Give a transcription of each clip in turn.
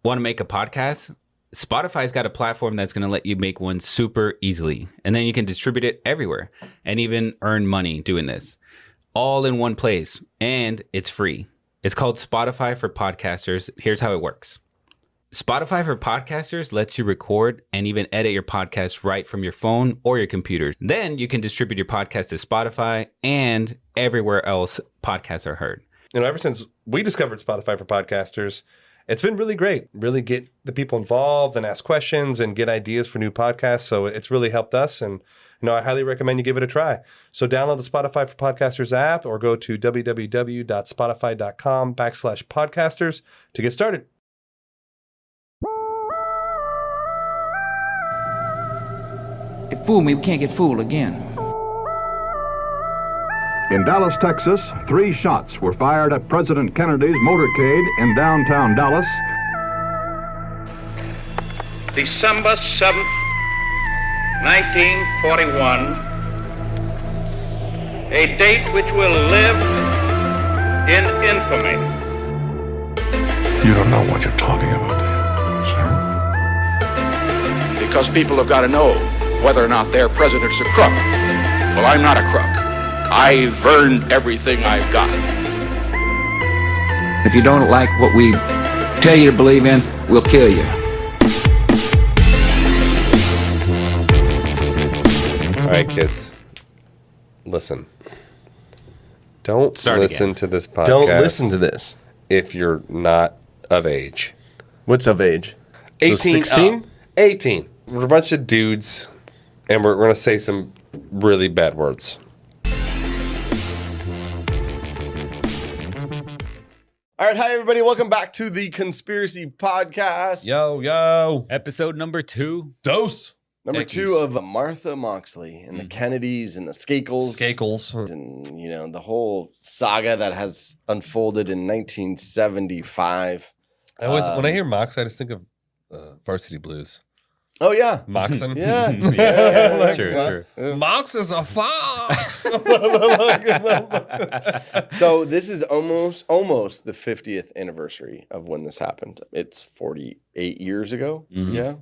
Want to make a podcast? Spotify's got a platform that's going to let you make one super easily. And then you can distribute it everywhere and even earn money doing this. All in one place. And it's free. It's called Spotify for Podcasters. Here's how it works. Spotify for Podcasters lets you record and even edit your podcast right from your phone or your computer. Then you can distribute your podcast to Spotify and everywhere else podcasts are heard. Ever since we discovered Spotify for Podcasters, it's been really great. Really get the people involved and ask questions and get ideas for new podcasts. So it's really helped us. And I highly recommend you give it a try. So download the Spotify for Podcasters app or go to www.spotify.com/podcasters to get started. It fooled me, we can't get fooled again. In Dallas, Texas, 3 shots were fired at President Kennedy's motorcade in downtown Dallas. December 7th, 1941, a date which will live in infamy. You don't know what you're talking about, do you, sir? Because people have got to know whether or not their president's a crook. Well, I'm not a crook. I've earned everything I've got. If you don't like what we tell you to believe in, we'll kill you. All right, kids. Listen. Don't listen to this podcast. Don't listen to this. If you're not of age. What's of age? 18. So 16? 18. We're a bunch of dudes, and we're going to say some really bad words. All right, hi everybody. Welcome back to the Conspiracy Podcast. Yo. Episode number 2. Dose. Number Yankees. 2 of Martha Moxley and the Kennedys and the Skakels. And, the whole saga that has unfolded in 1975. When I hear Mox, I just think of Varsity Blues. Oh, yeah. Moxon. Yeah. Sure. Mox is a fox. So this is almost the 50th anniversary of when this happened. It's 48 years ago. Mm-hmm. Yeah.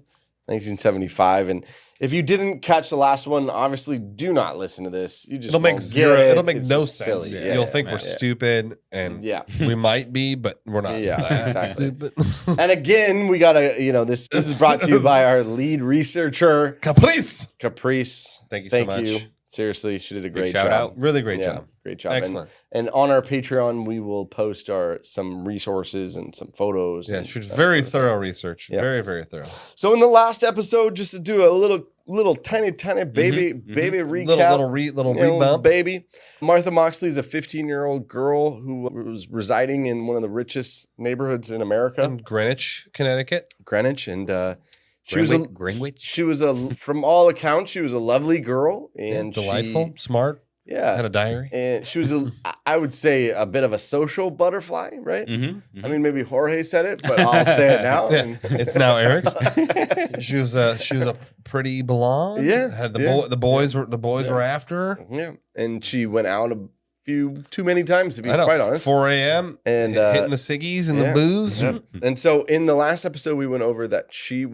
1975. And if you didn't catch the last one, obviously do not listen to this. You just It'll make won't zero. get it. It'll make It's no just sense. silly. You'll think we're stupid, and we might be, but we're not. Yeah, that exactly. stupid. And again, we gotta, this is brought to you by our lead researcher, Caprice. Thank you so much. Seriously, she did a great shout job. out. Really great job. Great job. Excellent. And on our Patreon, we will post some resources and some photos. Yeah, and she was that very sort of thing. thorough research. Yeah. Very, very thorough. So in the last episode, just to do a little tiny baby recap. Little rebump. Baby. Martha Moxley is a 15-year-old girl who was residing in one of the richest neighborhoods in America. In Greenwich, Connecticut. Greenwich. And Greenwich? She was from all accounts, she was a lovely girl. And delightful, smart. Yeah. Had a diary. And she was, I would say, a bit of a social butterfly, right? Mm-hmm. I mean, maybe Jorge said it, but I'll say it now. Yeah, it's now Eric's. She was a pretty blonde. Yeah. Had the boys were after her. Yeah. And she went out too many times, to be I know, quite honest. 4 a.m. And hitting the ciggies and the booze. Yep. And so in the last episode, we went over that she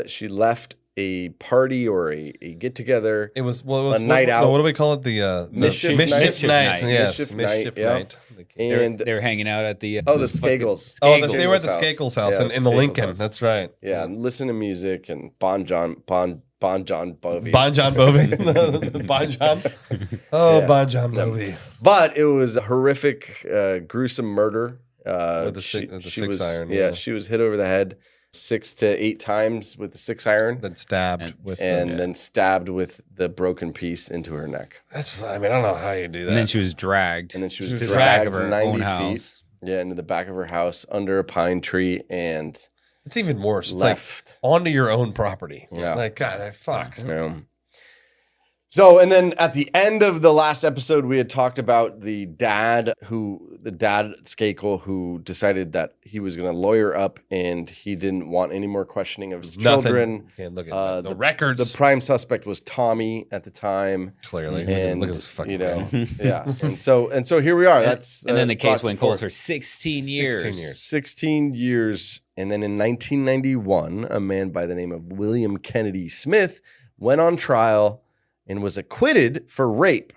she left a party or a get together. It was a night out. What do we call it? The Mischief Mischief night. night. Yes, Mischief Mischief night, night. And They were hanging out at the... the Skakels. They were at the Skakel's house in the Skakel's Lincoln. house. That's right. Yeah, and listen to music and Bon John Bovey. Bon John Bovey. Bon John. Oh, Yeah. Bon John Bovey. But it was a horrific, gruesome murder. With the six iron. Yeah, she was hit over the head 6 to 8 times with the 6-iron. Then stabbed then stabbed with the broken piece into her neck. I don't know how you do that. And then she was dragged. And then she was to the dragged back of her 90 own feet. house. Yeah, into the back of her house under a pine tree and it's even worse. It's left. like onto your own property. Yeah. Like, God, fuck. Yeah. So, and then at the end of the last episode, we had talked about the dad Skakel, who decided that he was going to lawyer up and he didn't want any more questioning of his children. Can't look at the records. The prime suspect was Tommy at the time. Clearly. And, look at this fucking yeah. And so here we are. And then the case went cold for 16 years. 16 years. And then in 1991, a man by the name of William Kennedy Smith went on trial and was acquitted for rape,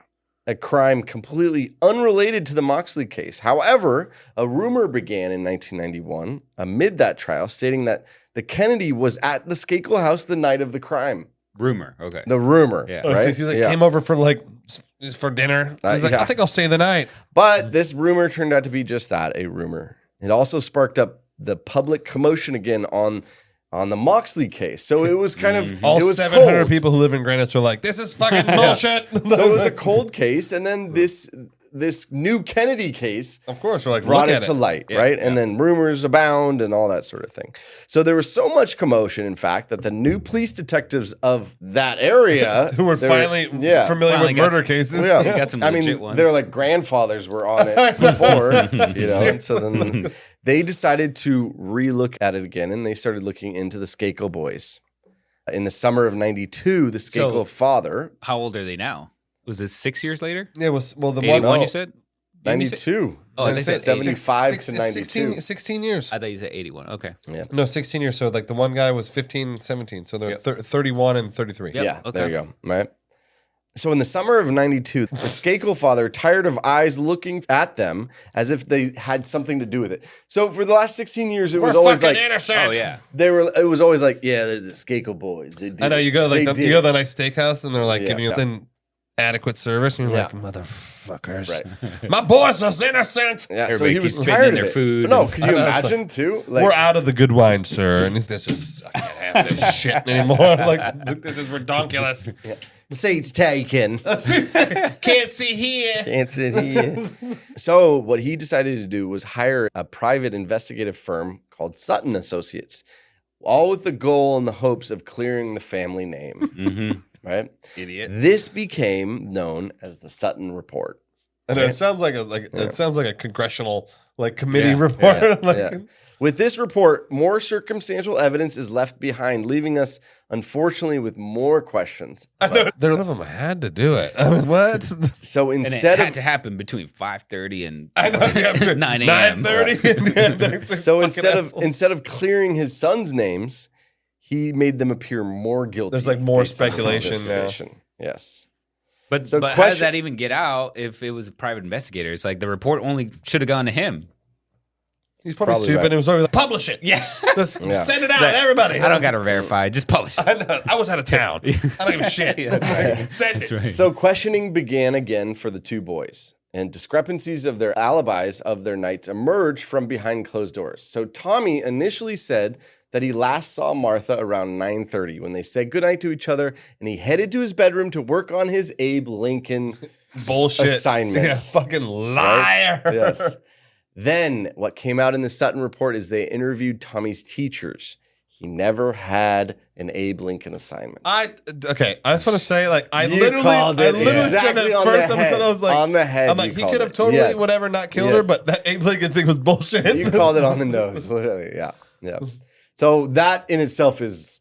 a crime completely unrelated to the Moxley case. However, a rumor began in 1991 amid that trial stating that the Kennedy was at the Skakel house the night of the crime. Rumor, okay. The rumor, Yeah. right? So he came over for dinner. He's like, yeah. I think I'll stay the night. But this rumor turned out to be just that, a rumor. It also sparked up the public commotion again on the Moxley case. So it was kind of All it was 700 cold. people who live in Greenwich are like, this is fucking bullshit. So it was a cold case, and then this new Kennedy case, Of course, we're like, brought look it at to light, right? And then rumors abound and all that sort of thing. So there was so much commotion, in fact, that the new police detectives of that area Who were finally familiar with murder cases. Yeah. You got some legit ones. They're like grandfathers were on it before, And so then they decided to relook at it again, and they started looking into the Skakel boys. In the summer of '92, the Skakel father, How old are they now? Was this 6 years later? Yeah, it was, well, the 81, one. you said? 92. Oh, they said 75 to 92. 16 years. I thought you said 81. Okay. No, 16 years. So, like, the one guy was 15, 17. So, they're 31 and 33. Yep. Yeah, Okay. there you go. Right. So in the summer of '92, the Skakel father, tired of eyes looking at them as if they had something to do with it. So for the last 16 years, it was always like, innocent. Oh, yeah. it was always like, yeah, there's the Skakel boys. They did I know, you go it. to They you go to did the nice steakhouse and they're like Yeah. giving you adequate service. And you're Yeah. like, motherfuckers. Right. My boy's just innocent. Yeah, so Everybody he was keeps spitting tired in of their it. food No, and- could I you know, it's imagine too? Like, We're out of the good wine, sir. And this is, I can't have this shit anymore. Like, this is redonkulous. seats taken. Can't see here. Can't sit here. So what he decided to do was hire a private investigative firm called Sutton Associates, all with the goal and the hopes of clearing the family name. Right? Idiot. This became known as the Sutton Report. And it sounds like it sounds like a congressional committee report. Yeah. With this report, more circumstantial evidence is left behind, leaving us, unfortunately, with more questions. I know. None of them had to do it. I mean, what? So And it instead had of to happen between 5:30 and I know. Yeah, 9 a.m. 9:30. so instead of clearing his sons' names, he made them appear more guilty. There's, like, more based on speculation now. investigation. Yes. But So how does question- that even get out if it was a private investigator? It's like the report only should have gone to him. He's probably Probably stupid. right. And was always like, publish it. Yeah. Just Yeah. send it out, everybody. I don't got to verify. Just publish it. I know. I was out of town. I don't give a shit. Send That's it. right. So questioning began again for the two boys, and discrepancies of their alibis of their nights emerged from behind closed doors. So Tommy initially said that he last saw Martha around 9:30 when they said goodnight to each other, and he headed to his bedroom to work on his Abe Lincoln Bullshit. assignments. Yeah, fucking liar. Right? Yes. Then what came out in the Sutton report is they interviewed Tommy's teachers. He never had an Abe Lincoln assignment. I just want to say, like, I You literally called it said exactly that on first the episode. head. I was like, On the head, I'm you like, he called could have it. totally Yes. whatever not killed her, Yes. but that Abe Lincoln thing was bullshit. You called it on the nose, literally. Yeah. Yeah. So that in itself is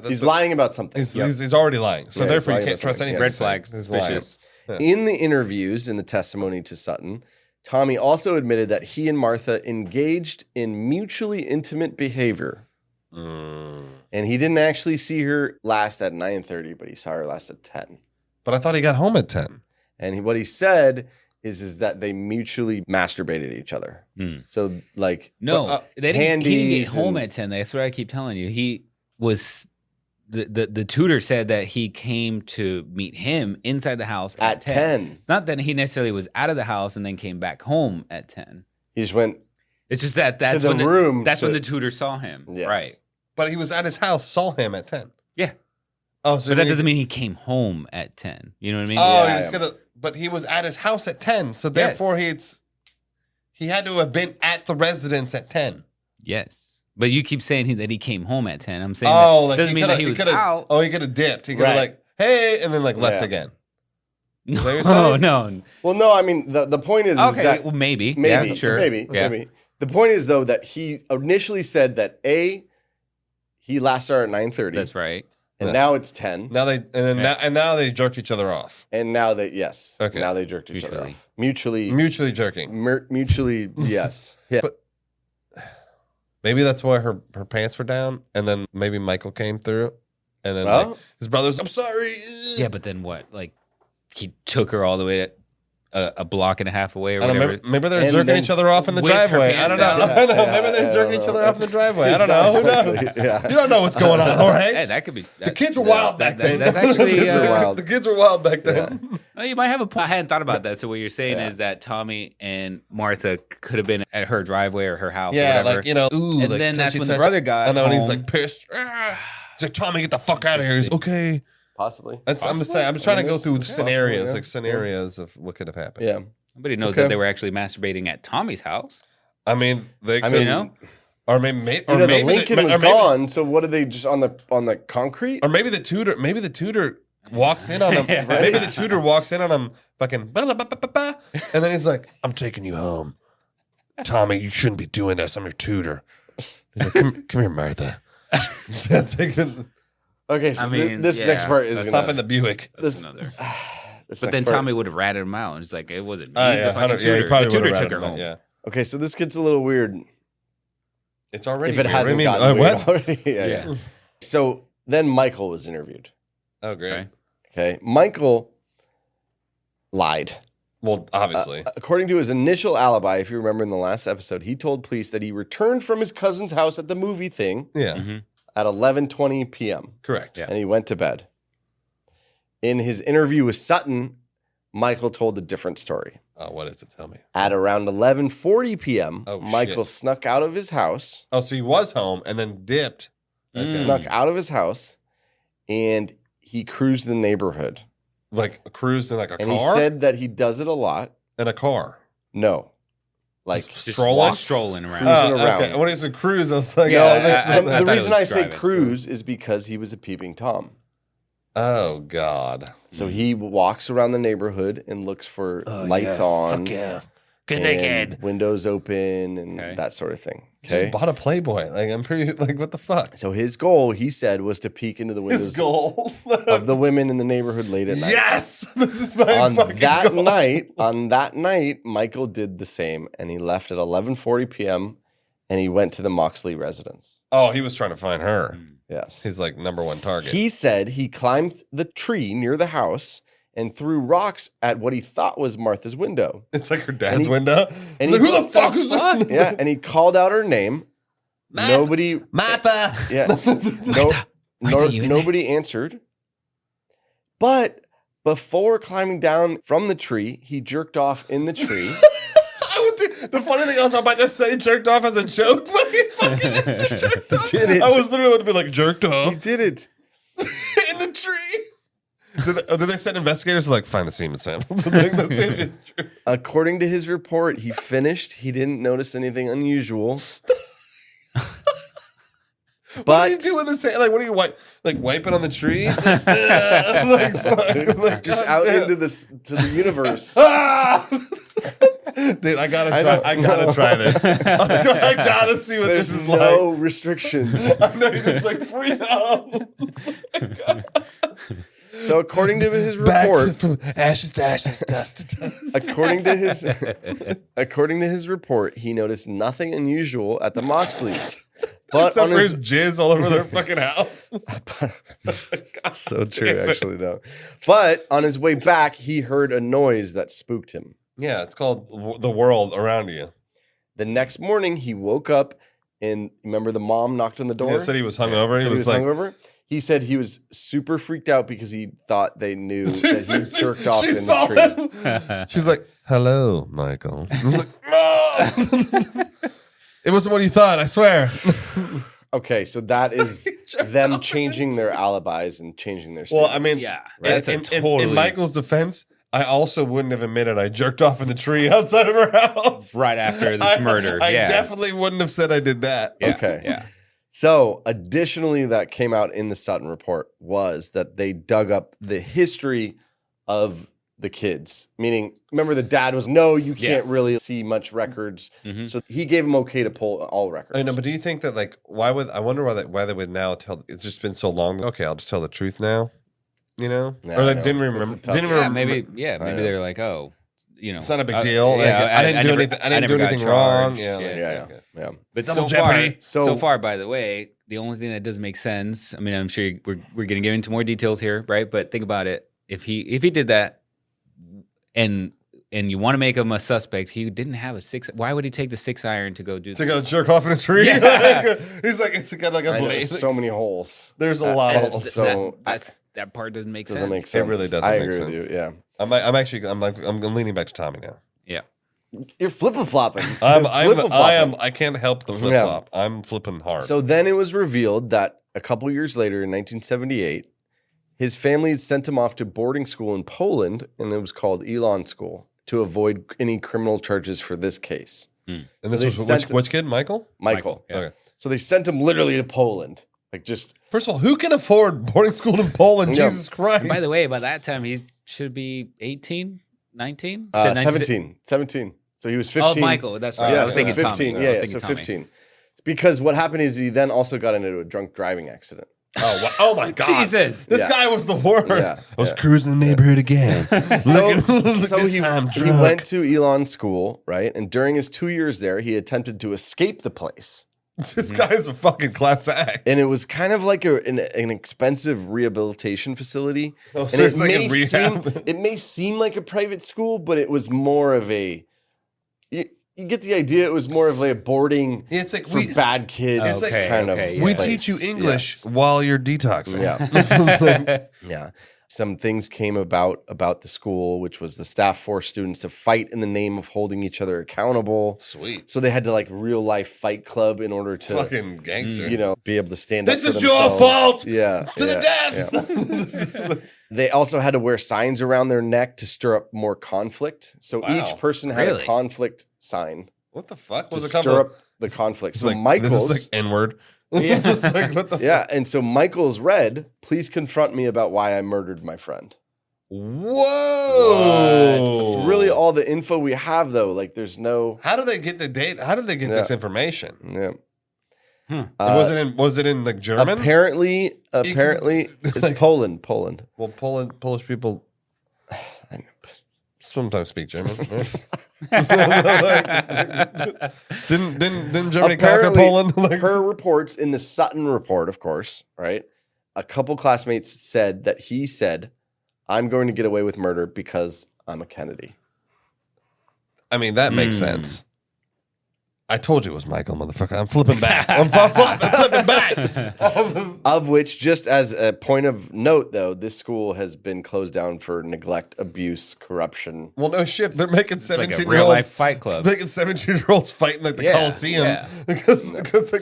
he's lying about something. He's already lying. So Yeah, therefore, he's you lying can't about trust something. anything. Red flag. He's lying. Suspicious. In the interviews, in the testimony to Sutton, Tommy also admitted that he and Martha engaged in mutually intimate behavior. And he didn't actually see her last at 9:30, but he saw her last at 10. But I thought he got home at 10. And what he said is that they mutually masturbated each other. So like No, he didn't get handies home and- at 10. That's what I keep telling you. He was the tutor said that he came to meet him inside the house At 10. It's not that he necessarily was out of the house and then came back home at 10. he just went It's just that's the when room That's when to- the tutor saw him. Yes. Right. But he was at his house, saw him at 10. Yeah. Oh, so But that doesn't mean he came home at 10. You know what I mean? Oh, Yeah, he was yeah. gonna. But he was at his house at 10. So therefore, he had to have been at the residence at 10. Yes. But you keep saying that he came home at 10. I'm saying Oh, that like doesn't mean that he was out. Oh, he could have dipped. He could have Right. hey, and then like left Yeah. again. Is that what you're Oh saying? no. Well, no, I mean the point is Okay, that well, maybe. maybe, Yeah, sure. maybe. The point is though that he initially said that he last started at 9:30. That's right. And Yeah. now it's 10. Now they now they jerked each other off. And now they Okay. now they jerked each other Mutually. off. Mutually jerking. Mutually, yes. Yeah. But maybe that's why her pants were down, and then maybe Michael came through, and then Well- like, his brother's, I'm sorry. Yeah, but then what? Like, he took her all the way a block and a half away or I don't know, whatever. maybe they're And jerking then each other off in the with her driveway. I pants don't know. down. I know. Yeah, Maybe they're yeah, jerking I each don't other know. off in the driveway. I don't know. Who knows? Yeah. You don't know what's going on, Jorge. Hey, that could be. The kids were wild back then. That's actually. kids were wild. The kids were wild back then. Well, you might have a point. I hadn't thought about that. So what you're saying is that Tommy and Martha could have been at her driveway or her house or Yeah, whatever. like, you know. Ooh, And like, then that's touchy, when the touchy. brother got I know, and he's home. like pissed. He's like, Tommy, get the fuck out of here. He's okay. Possibly. I'm just saying. I'm just trying to go through Okay. scenarios, Possible, yeah. like scenarios of what could have happened. Yeah. Nobody knows Okay. that they were actually masturbating at Tommy's house. I mean, they. Could, mean, You know? or maybe, You know, the maybe Lincoln was gone, so what are they just on the concrete? Or maybe the tutor walks in on him. Maybe the tutor walks in on him, fucking, and then he's like, "I'm taking you home, Tommy. You shouldn't be doing this. I'm your tutor." He's like, "Come here, Martha." Take the Okay, so I mean, this yeah, next part is that's hop gonna. in the Buick. That's This, another. this But next then part- Tommy would have ratted him out. It's like, it wasn't me. Oh, the yeah, fucking 100 tutor. he probably The tutor would have took her ratted him out, home. Yeah, Okay, so this gets a little weird it's already if it weird. hasn't I mean, gotten weird what? already. Yeah, Yeah. yeah. So then Michael was interviewed. Oh, great. Okay. Okay, Michael lied. Well, obviously, According to his initial alibi, if you remember in the last episode, he told police that he returned from his cousin's house at the movie thing yeah, Mm-hmm. at 11:20 p.m. correct. Yeah. and he went to bed. In his interview with Sutton, Michael told a different story. Oh, what is it? Tell me. At around 11:40 p.m., Oh, Michael shit. snuck out of his house, Oh, so he was home and then dipped. snuck out of his house, and he cruised the neighborhood. Like cruised in like a And car. he said that he does it a lot. in a car. No, like Just Strolling? strolling around. Cruising around. Okay. When he said cruise, I was like, Yeah, oh, I- this I- is the thought it reason was I say driving. cruise is because he was a peeping Tom. oh God. So he walks around the neighborhood and looks for lights on, and windows open, and Okay. that sort of thing. He Okay. just bought a Playboy. Like I'm pretty like what the fuck? So his goal, he said, was to peek into the windows His goal. of the women in the neighborhood late at night. Yes, this is my On fucking that goal. night, Michael did the same, and he left at 11:40 p.m. and he went to the Moxley residence. Oh, he was trying to find her. Yes. He's like number one target. He said he climbed the tree near the house and threw rocks at what he thought was Martha's window. It's like her dad's he- window. and He's like, he- who the fuck is that? Yeah, and he called out her name. Nobody, Martha. yeah, nobody answered. But before climbing down from the tree, he jerked off in the tree. I would do, the funny thing I was about to say jerked off as a joke, but he fucking jerked off. Did it. I was literally about to be like jerked He off did it. in the tree. Did they send investigators to like find the semen sample? Like, let's see if it's true. According to his report, he finished. He didn't notice anything unusual. What do you But do with this hand? Like, what do you wipe it on the tree? Like, fuck, like, just God out damn. into to the universe. Ah! Dude, I gotta try. know. I gotta try this. I gotta see what There's this is no restrictions. like. I know you're just like freedom. So according to his Back report, from ashes to ashes, dust to dust. according to his report, he noticed nothing unusual at the Moxleys. But Except on for his his jizz all over their fucking house. so true, actually, though. But on his way back, he heard a noise that spooked him. Yeah, it's called the world around you. The next morning, he woke up and remember the mom knocked on the door. Yeah, said he was hungover. Said He was like, hungover. He said he was super freaked out because he thought they knew that he jerked off she in saw the tree. him. She's like, "Hello, Michael." I was like, "No." It wasn't what he thought. I swear. Okay, so that is jerked them off. changing their alibis and changing their Well, statements. I mean, Yeah, right? that's a in totally- Michael's defense, I also wouldn't have admitted I jerked off in the tree outside of her house Right after this murder. I yeah. definitely wouldn't have said I did that. Yeah, Okay. Yeah. So, additionally, that came out in the Sutton report was that they dug up the history of the kids. Meaning, remember the dad was, no, you can't really see much records. Mm-hmm. So he gave him okay to pull all records. I know, but do you think that like I wonder why they would now tell? It's just been so long. Okay, I'll just tell the truth now. You know, Yeah, or I they know. didn't It's remember. a tough- Didn't Yeah, remember. maybe know. they're like, oh, you know, It's not a big deal. Like, yeah, I didn't do never- anything. I didn't do never got anything wrong. charged. Yeah, like, Yeah. okay. Yeah. But Double so far, jeopardy. so far, by the way, the only thing that doesn't make sense. I mean, I'm sure we're going to get into more details here, right? But think about it. If he did that, and you want to make him a suspect, he didn't have a 6. Why would he take the 6-iron to go do To this? go jerk off in a tree. Yeah. He's like, it's got like a I know, blaze. there's so many holes. There's a lot of it's holes. so- that part doesn't make Doesn't sense. make sense. really doesn't I make agree sense. with you. Yeah. I'm leaning back to Tommy now. Yeah. You're flipping flopping. I can't help the flip flop. I'm flipping hard. So then it was revealed that a couple years later in 1978, his family had sent him off to boarding school in Poland, and it was called Elon School, to avoid any criminal charges for this case. and this they was sent- which kid? Michael? Michael. Yeah. Okay. So they sent him literally to Poland. Like just First of all, who can afford boarding school in Poland? Yeah. Jesus Christ. And by the way, by that time, he should be 18, 19? 17. So he was 15. Oh, Michael. That's right. I was thinking 15. Tommy. Yeah, I was yeah, thinking so Tommy. 15. Because what happened is he then also got into a drunk driving accident. Oh, wow. Oh my God. Jesus. This Yeah. guy was the worst. Yeah, I was yeah. cruising the neighborhood again. So he drunk. went to Elon School, right? And during his 2 years there, he attempted to escape the place. This guy's a fucking class act. And it was kind of like an expensive rehabilitation facility. Oh, And so it's like a rehab. it may seem like a private school, but it was more of a. You get the idea. It was more of like a boarding It's like for bad kids. It's like- kind of. okay, we yeah. teach you place. English Yes. while you're detoxing. Yeah. Yeah. Some things came about the school, which was the staff forced students to fight in the name of holding each other accountable. Sweet. So they had to like real life fight club in order to, Fucking gangster. be able to stand This up for is your themselves. fault! Yeah. To the yeah. death. They also had to wear signs around their neck to stir up more conflict. So Wow. each person had Really? a conflict sign What the fuck to was it stir called? up the conflict. It's So like, Michael's, this is like N-word. Yeah. This is like, what the yeah, and so Michael's read, "Please confront me about why I murdered my friend." Whoa. It's really all the info we have, though. Like, there's no. How do they get the date? How did they get Yeah. this information? Yeah. Was it in like German? Apparently, it's like- Poland. Well, Polish people sometimes speak German. didn't Germany conquer Apparently, Poland? Like, her reports in the Sutton report, of course, right? A couple classmates said that he said, "I'm going to get away with murder because I'm a Kennedy." I mean, that makes sense. I told you it was Michael, motherfucker. I'm flipping back. I'm flipping back. Of which, just as a point of note, though, this school has been closed down for neglect, abuse, corruption. Well, no shit. They're making It's like a 17-year-olds real-life fight club. Making 17-year-olds fighting like the Yeah, Coliseum yeah. because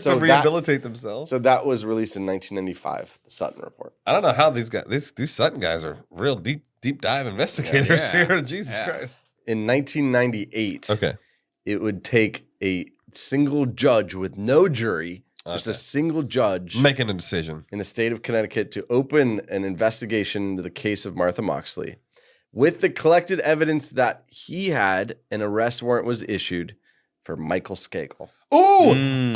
So to rehabilitate themselves. So that was released in 1995, the Sutton report. I don't know how these guys, these Sutton guys are real deep dive investigators Yeah. here. Jesus Yeah. Christ. In 1998, Okay. it would take a single judge with no jury, just a Okay. single judge Making a decision. in the state of Connecticut to open an investigation into the case of Martha Moxley. With the collected evidence that he had, an arrest warrant was issued for Michael Skakel. Ooh. Mm.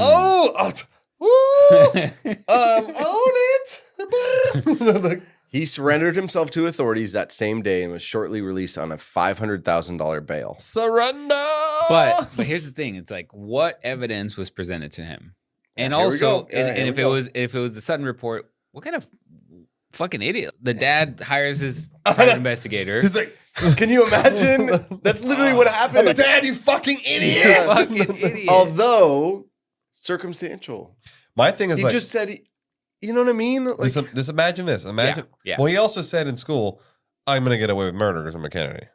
Own it. Like, He surrendered himself to authorities that same day and was shortly released on a $500,000 bail. surrender. But here's the thing: it's like, what evidence was presented to him, and Here we also, go. Yeah, and here if we it go. was the Sutton report, what kind of fucking idiot? The dad hires his private investigator. He's like, Can you imagine? That's literally what happened. I'm a dad, you fucking idiot. Yeah. Fucking idiot. Although circumstantial. My thing is He like, just said, you know what I mean? Like, imagine this. Imagine. Yeah. Well, he also said in school, I'm going to get away with murder because I'm a Kennedy.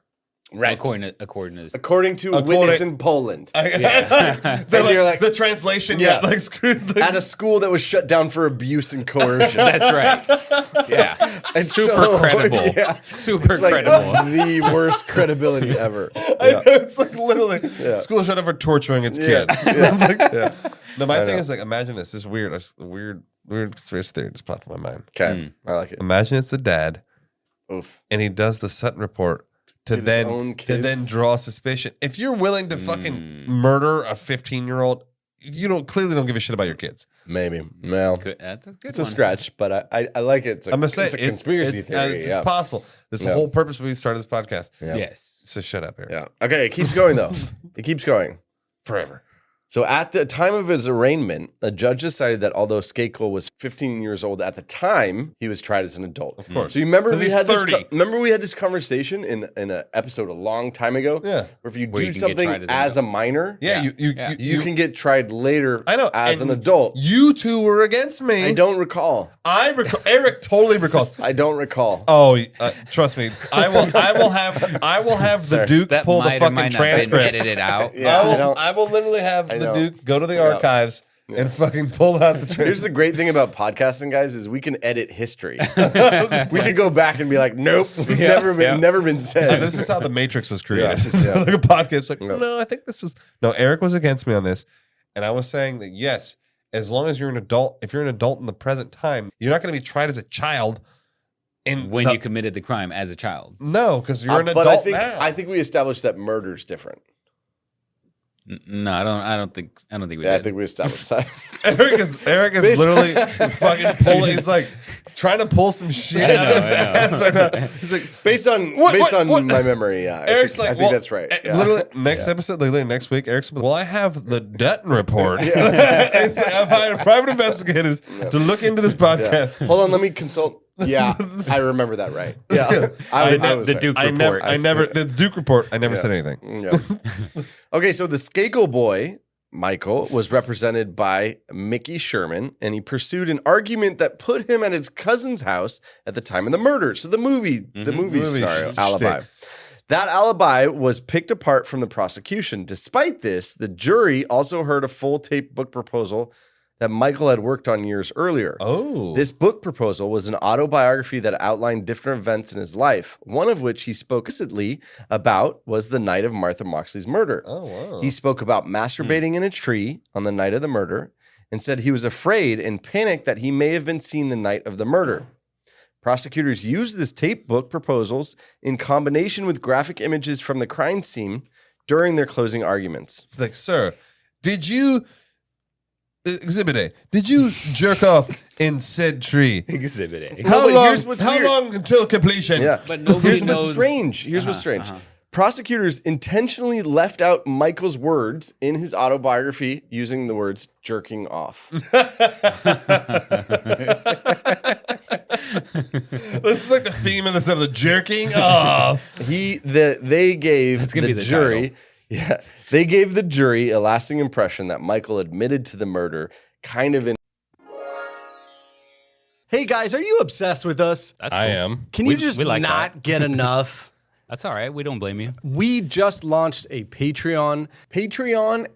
Right. According to According to a witness in Poland. The translation, like screwed. At a school that was shut down for abuse and coercion. That's right. Yeah. And Super credible. Yeah. Super It's like credible. the worst credibility ever. I know, it's like literally school shut down for torturing its kids. No, my thing is like, imagine this. This is weird. Weird conspiracy theory just popped in my mind. Okay. I like it. Imagine it's the dad, Oof. and he does the Sutton report to then draw suspicion. If you're willing to fucking murder a 15-year-old, you clearly don't give a shit about your kids. Maybe. Well, That's a good it's one. a stretch, but I like it. I'm gonna say it's a conspiracy theory. It's possible. This is the whole purpose we started this podcast. Yeah. Yes. So shut up, Eric. Yeah. Okay. It keeps going though. It keeps going. Forever. So at the time of his arraignment, a judge decided that although Skakel was 15 years old at the time, he was tried as an adult. Of course. So you remember 'Cause we he's had 30. we had this conversation in an episode a long time ago. Yeah. Where if you Where do you can get something tried as a minor, Yeah, you can get tried later. I know, as and an adult. You two were against me. I don't recall. Eric totally recalls. I don't recall. Oh, trust me. I will have the Duke That pull the might or fucking might not been transcripts. edited out. Yeah, I will literally have I the know. Duke go to the archives and fucking pull out the Here's transcripts. the great thing about podcasting, guys, is we can edit history. We could go back and be like, nope, never been said. This is how the Matrix was created. Yeah. Like a podcast. Like, no, I think this was Eric was against me on this, and I was saying that yes, as long as you're an adult, if you're an adult in the present time, you're not going to be tried as a child. When you committed the crime as a child. No, because you're an but adult I think we established that murder's different. No, I don't think we I did. think we established that. Eric is literally fucking pulling. He's like trying to pull some shit out of his ass right now. He's like, based on my memory, yeah. Eric's I think that's right. Yeah. Literally, next episode, literally next week, Eric's like, well, I have the Dutton report. It's like, I've hired private investigators to look into this podcast. Hold on, let me consult. Yeah, I remember that right. Yeah, I was the right. Duke report. The Duke report. I never said anything. Yeah. Okay, so the Skakel boy, Michael, was represented by Mickey Sherman, and he pursued an argument that put him at his cousin's house at the time of the murder. So the movie star alibi. That alibi was picked apart from the prosecution. Despite this, the jury also heard a full tape book proposal that Michael had worked on years earlier. Oh. This book proposal was an autobiography that outlined different events in his life, one of which he spoke explicitly about was the night of Martha Moxley's murder. Oh, wow. He spoke about masturbating in a tree on the night of the murder and said he was afraid and panicked that he may have been seen the night of the murder. Prosecutors used this tape book proposals in combination with graphic images from the crime scene during their closing arguments. It's like, sir, did you... Exhibit A. Did you jerk off in said tree? Exhibit A. How but long? here's what's How weird. long until completion? Yeah, But nobody here's what's knows- strange. Here's what's strange. Prosecutors intentionally left out Michael's words in his autobiography using the words jerking off. This is like the theme of this episode. Jerking off. They gave That's gonna the be the jury. title. Yeah, they gave the jury a lasting impression that Michael admitted to the murder, kind of in. Hey guys, are you obsessed with us? That's I cool. am. Can you just we like not get enough? That's all right. We don't blame you. We just launched a Patreon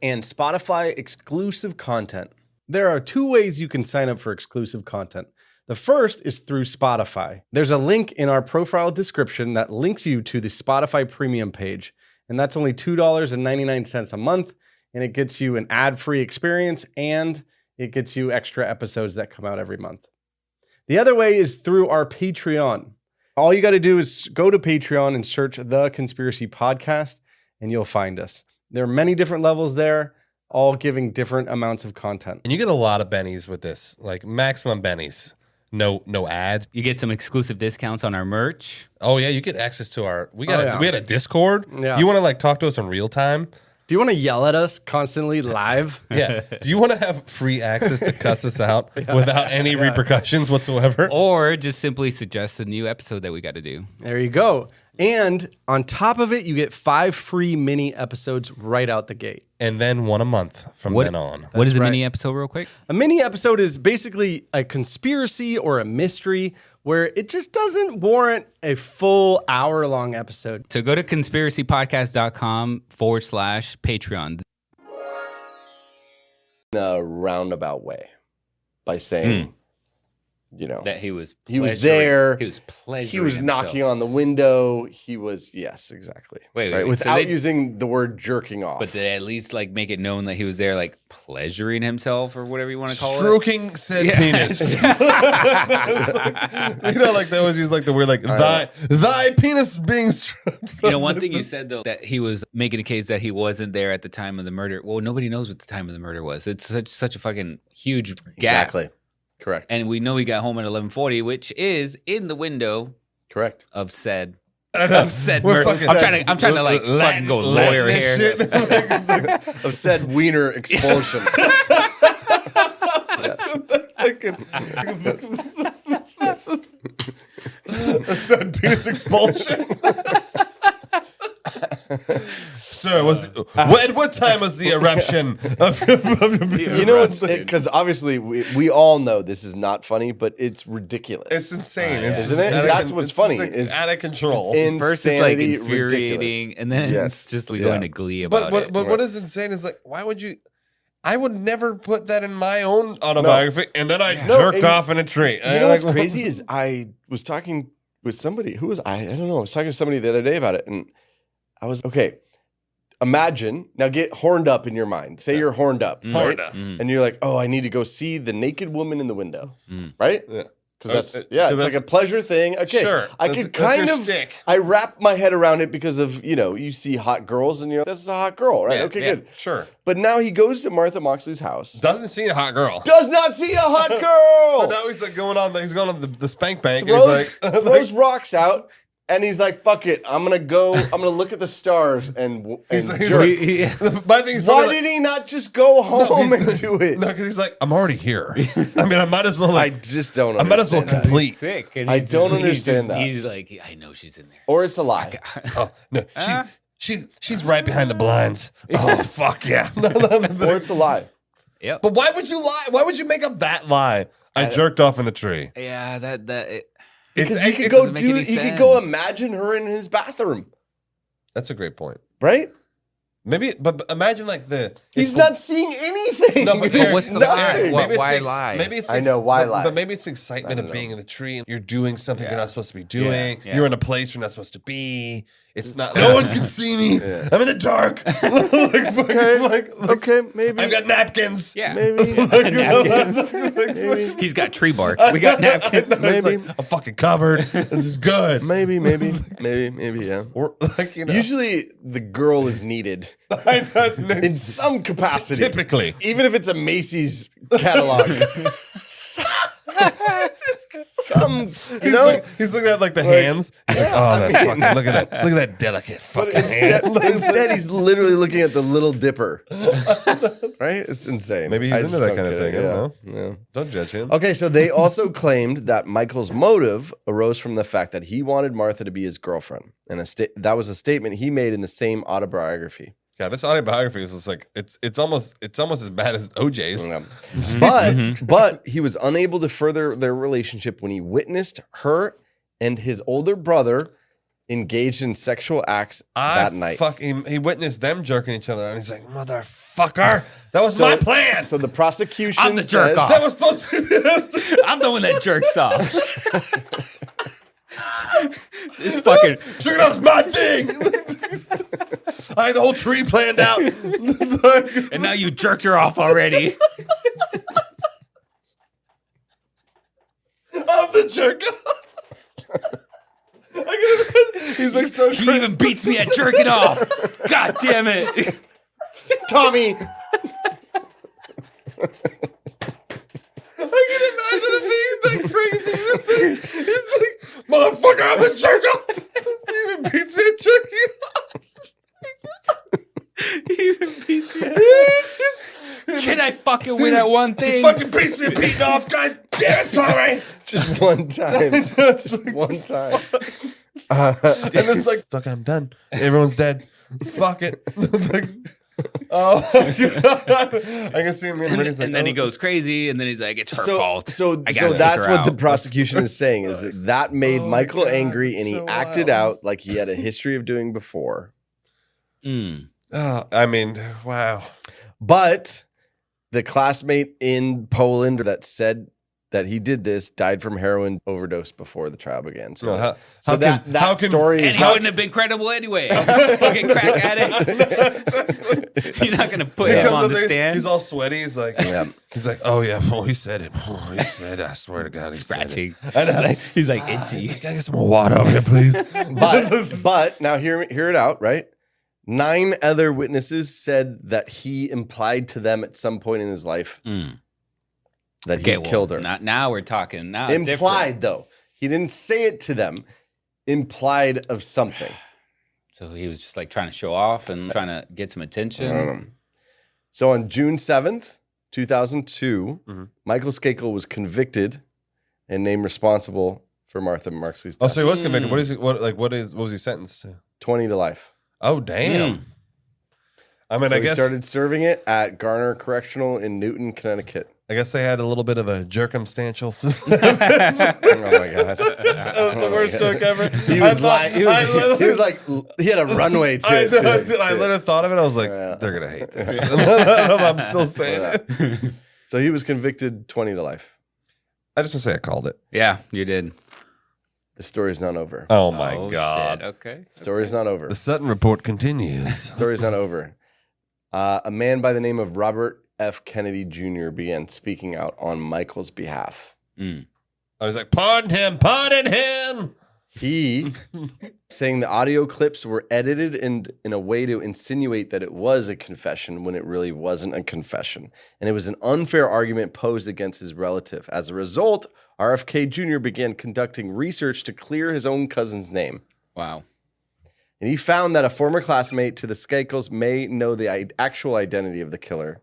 and Spotify exclusive content. There are two ways you can sign up for exclusive content. The first is through Spotify. There's a link in our profile description that links you to the Spotify premium page. And that's only $2.99 a month. And it gets you an ad-free experience and it gets you extra episodes that come out every month. The other way is through our Patreon. All you got to do is go to Patreon and search The Conspiracy Podcast and you'll find us. There are many different levels there, all giving different amounts of content. And you get a lot of bennies with this, like maximum bennies. No ads. You get some exclusive discounts on our merch. Oh yeah, you get access to our. We yeah. had a Discord. Yeah. You want to like talk to us in real time? Do you want to yell at us constantly live? Yeah. Do you want to have free access to cuss us out without any repercussions whatsoever? Or just simply suggest a new episode that we got to do. There you go. And on top of it, you get 5 free mini episodes right out the gate. And then one a month from then on. What is a right. mini episode, real quick? A mini episode is basically a conspiracy or a mystery where it just doesn't warrant a full hour-long episode. So go to conspiracypodcast.com/Patreon. In a roundabout way by saying, you know, That he was there. He was pleasuring he was himself. knocking on the window. He was, yes, exactly. Wait, right? wait, Without so they- using the word jerking off. But they at least like make it known that he was there, like pleasuring himself or whatever you want to call Stroking said penis. You know, like they always use like the word like thy penis being stroked. it. You know, one thing you said though, that he was making a case that he wasn't there at the time of the murder. Well, nobody knows what the time of the murder was. It's such a fucking huge gap. Exactly. Correct. And we know he got home at 11:40, which is in the window Correct. of said We're murder. fucking- I'm trying to like fucking go lawyer here. Of said wiener expulsion. Yes. Said penis expulsion. Sir, at what time was the eruption of You know, because obviously we all know this is not funny, but it's ridiculous. It's insane, Isn't it? That's what's funny, is out of control. First it's like Insanity, infuriating, ridiculous. and then Yes. it's just we go Yeah. into glee about But it. what is insane is like, why would you? I would never put that in my own autobiography, and then I jerked and off in a tree. You know what's crazy is I was talking with somebody who was I don't know. I was talking to somebody the other day about it, and I was okay. Imagine now, get horned up in your mind. Say you're horned up, right? Horned up. And you're like, oh, I need to go see the naked woman in the window, Mm. right? Yeah. Because it's that's- like a pleasure thing. Okay, Sure, I that's- could that's kind your of. shtick. I wrap my head around it because of you see hot girls and you're like, this is a hot girl, right? Yeah, Okay, yeah. good. Sure. But now he goes to Martha Moxley's house. Doesn't see a hot girl. Does not see a hot girl. So now he's like going on. He's going on the spank bank. throws, and he's like, throws rocks out, and he's like, "Fuck it, I'm gonna look at the stars and he's jerk." like, my thing is Why probably did he not just go home he's- and do it? No, because he's like, I'm already here. I mean, I might as well. I Like, just don't. I might as well understand that. complete. Sick. And I he's don't just- he's understand just- that. He's like, I know she's in there. Or it's a lie. Oh no, she's right behind the blinds. Oh fuck yeah. Or it's a lie. Yep. But why would you lie? Why would you make up that lie? I jerked off in the tree. Yeah, Because he could it's- go doesn't make any he could go sense. imagine her in his bathroom, That's a great point. right? Maybe, but imagine like He's it's- not seeing anything. No, but But what's the lie? Nothing. What- maybe why it's lie? Maybe it's I know, why lie? But maybe it's excitement I of don't being know. in the tree and you're doing something you're not supposed to be doing. Yeah. You're in a place you're not supposed to be. It's not. No one can see me. I'm in the dark. Like, fucking, Okay, maybe. I've got napkins. yeah. Maybe. Napkins. He's got tree bark. We got napkins. Maybe. I'm fucking covered. This is good. Maybe, yeah. Or like Usually the girl is needed in some capacity. Typically. Even if it's a Macy's catalog. Some, He's looking at like the hands. He's like, oh, that fucking look at that delicate fucking hand. instead he's literally looking at the Little Dipper. Right? It's insane. Maybe he's I into just that don't kind of get it, thing. I don't yeah. know. Yeah. Don't judge him. Okay, so they also claimed that Michael's motive arose from the fact that he wanted Martha to be his girlfriend, and that was a statement he made in the same autobiography. Yeah, this autobiography is just like it's almost as bad as OJ's. But he was unable to further their relationship when he witnessed her and his older brother engaged in sexual acts that night. He witnessed them jerking each other, and he's like, "Motherfucker, that was my plan." So the prosecution I'm the jerk says, off. That was supposed to be. I'm the one that jerks off. This fucking Jerking off's my thing. I had the whole tree planned out. and now you jerked her off already. I'm the jerk off. He's like so. He even beats me at jerking off. God damn it. Tommy. I can imagine it being that crazy. It's like, motherfucker, I'm the jerk off. He even beats me at jerking off. He even beats me at Can I fucking win at one thing? Fucking beats me at beating off. God damn it, Tommy. Just one time. Just one time. And it's like, fuck it, I'm done. Everyone's dead. Fuck it. Like, oh God. I can see him. And then he goes crazy, and then he's like, "It's her fault." So I gotta that's take her what the out. prosecution is saying is that made Oh my Michael God, angry, and it's he so acted wild. out like he had a history of doing before. I mean, wow. But the classmate in Poland that said that he did this died from heroin overdose before the trial began. So, No, so that story And is he wouldn't have been credible anyway. Fucking crack addict. You're not gonna put him on the stand. He's all sweaty. He's like, he's like, oh yeah, well, he said it. Oh, he said it. I swear to God, he Scratching. said it. I know. He's like itchy. He's like, can I get some more water over here, please? but now hear it out, right? 9 other witnesses said that he implied to them at some point in his life that he killed her. Now we're talking. Now it's Implied, different. though. He didn't say it to them. Implied of something. So he was just like trying to show off and trying to get some attention. So on June 7th, 2002, Michael Skakel was convicted and named responsible for Martha Moxley's death. Oh, so he was convicted. What is he? What was he sentenced to? 20 to life. Oh, damn. I mean, So I he guess started serving it at Garner Correctional in Newton, Connecticut. I guess they had a little bit of a circumstantial. Oh my God. That was the worst joke ever. He was lying. He was like, he had a runway to I it. know, too. dude, I literally thought of it. I was like, they're gonna hate this. I'm still saying it. So he was convicted 20 to life. I just want to say I called it. Yeah, you did. The story's not over. Oh my God. Shit. Okay. The story's not over. The Sutton report continues. Story's not over. A man by the name of Robert F. Kennedy Jr. began speaking out on Michael's behalf. I was like, pardon him. He saying the audio clips were edited in a way to insinuate that it was a confession when it really wasn't a confession. And it was an unfair argument posed against his relative. As a result, RFK Jr. began conducting research to clear his own cousin's name. Wow. And he found that a former classmate to the Skakels may know the actual identity of the killer.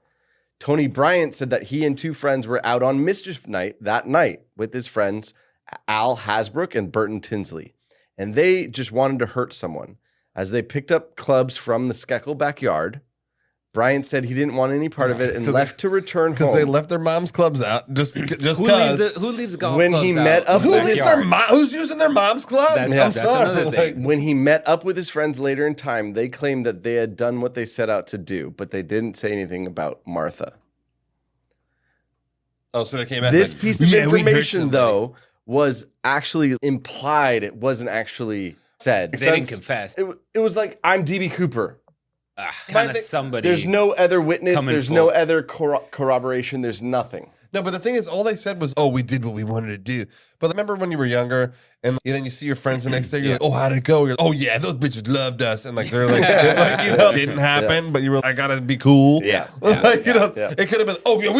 Tony Bryant said that he and 2 friends were out on mischief night that night with his friends, Al Hasbrook and Burton Tinsley. And they just wanted to hurt someone. As they picked up clubs from the Skakel backyard, Bryant said he didn't want any part of it and left to return home. Because they left their mom's clubs out just because. Who leaves the golf When clubs he out met up in the with his backyard? Who's using their mom's clubs? That's another thing. When he met up with his friends later in time, they claimed that they had done what they set out to do, but they didn't say anything about Martha. Oh, so they came out. This like, piece of "Yeah, we hurt information, somebody." though, was actually implied. It wasn't actually said. They didn't confess. It was like, I'm DB Cooper. Kind of somebody. There's no other witness. coming There's no forward. other corroboration. There's nothing. No, but the thing is, all they said was, "Oh, we did what we wanted to do." But remember when you were younger, and then you see your friends the next day, you're like, "Oh, how did it go?" You're like, "Oh yeah, those bitches loved us," and like they're like, it didn't happen, Yes. but you were, I gotta be cool. Yeah. Like, Yeah. it could have been, "Oh yeah,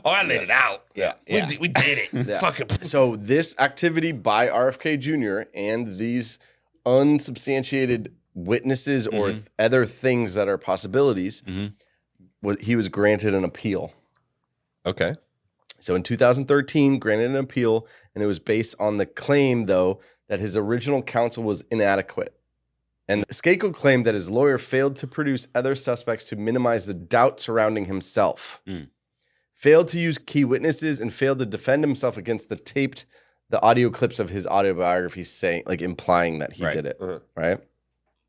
I laid it out. Yeah. We did it. Yeah. Fucking." So this activity by RFK Jr. and these unsubstantiated witnesses or other things that are possibilities, he was granted an appeal. Okay. So in 2013, granted an appeal, and it was based on the claim, though, that his original counsel was inadequate. And Skakel claimed that his lawyer failed to produce other suspects to minimize the doubt surrounding himself, failed to use key witnesses, and failed to defend himself against the audio clips of his autobiography saying, like implying that he did it, right?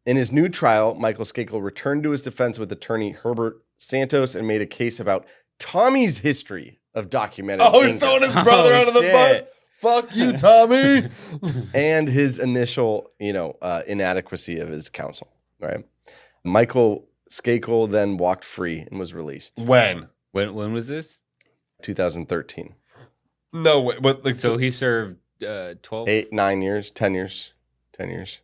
In his new trial, Michael Skakel returned to his defense with attorney Herbert Santos and made a case about Tommy's history of documented Oh, he's anger. throwing his brother under the bus. Fuck you, Tommy. And his initial, inadequacy of his counsel, right? Michael Skakel then walked free and was released. When? When was this? 2013. No way. But like, So he served 12. 8, 9 years, 10 years, 10 years.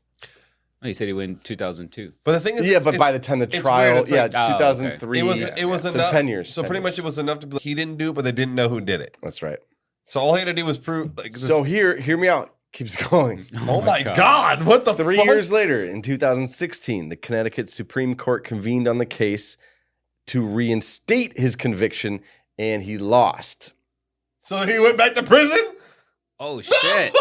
Oh, he said he went 2002. But the thing is, Yeah, but by the time the it's trial, weird. It's like- 2003. it was So enough. 10 years. So 10 pretty years. much it was enough to be like, he didn't do it, but they didn't know who did it. That's right. So all he had to do was prove. Like, this, So hear me out. Keeps going. oh my God, what the 3 fuck? years later, in 2016, the Connecticut Supreme Court convened on the case to reinstate his conviction, and he lost. So he went back to prison. Oh shit!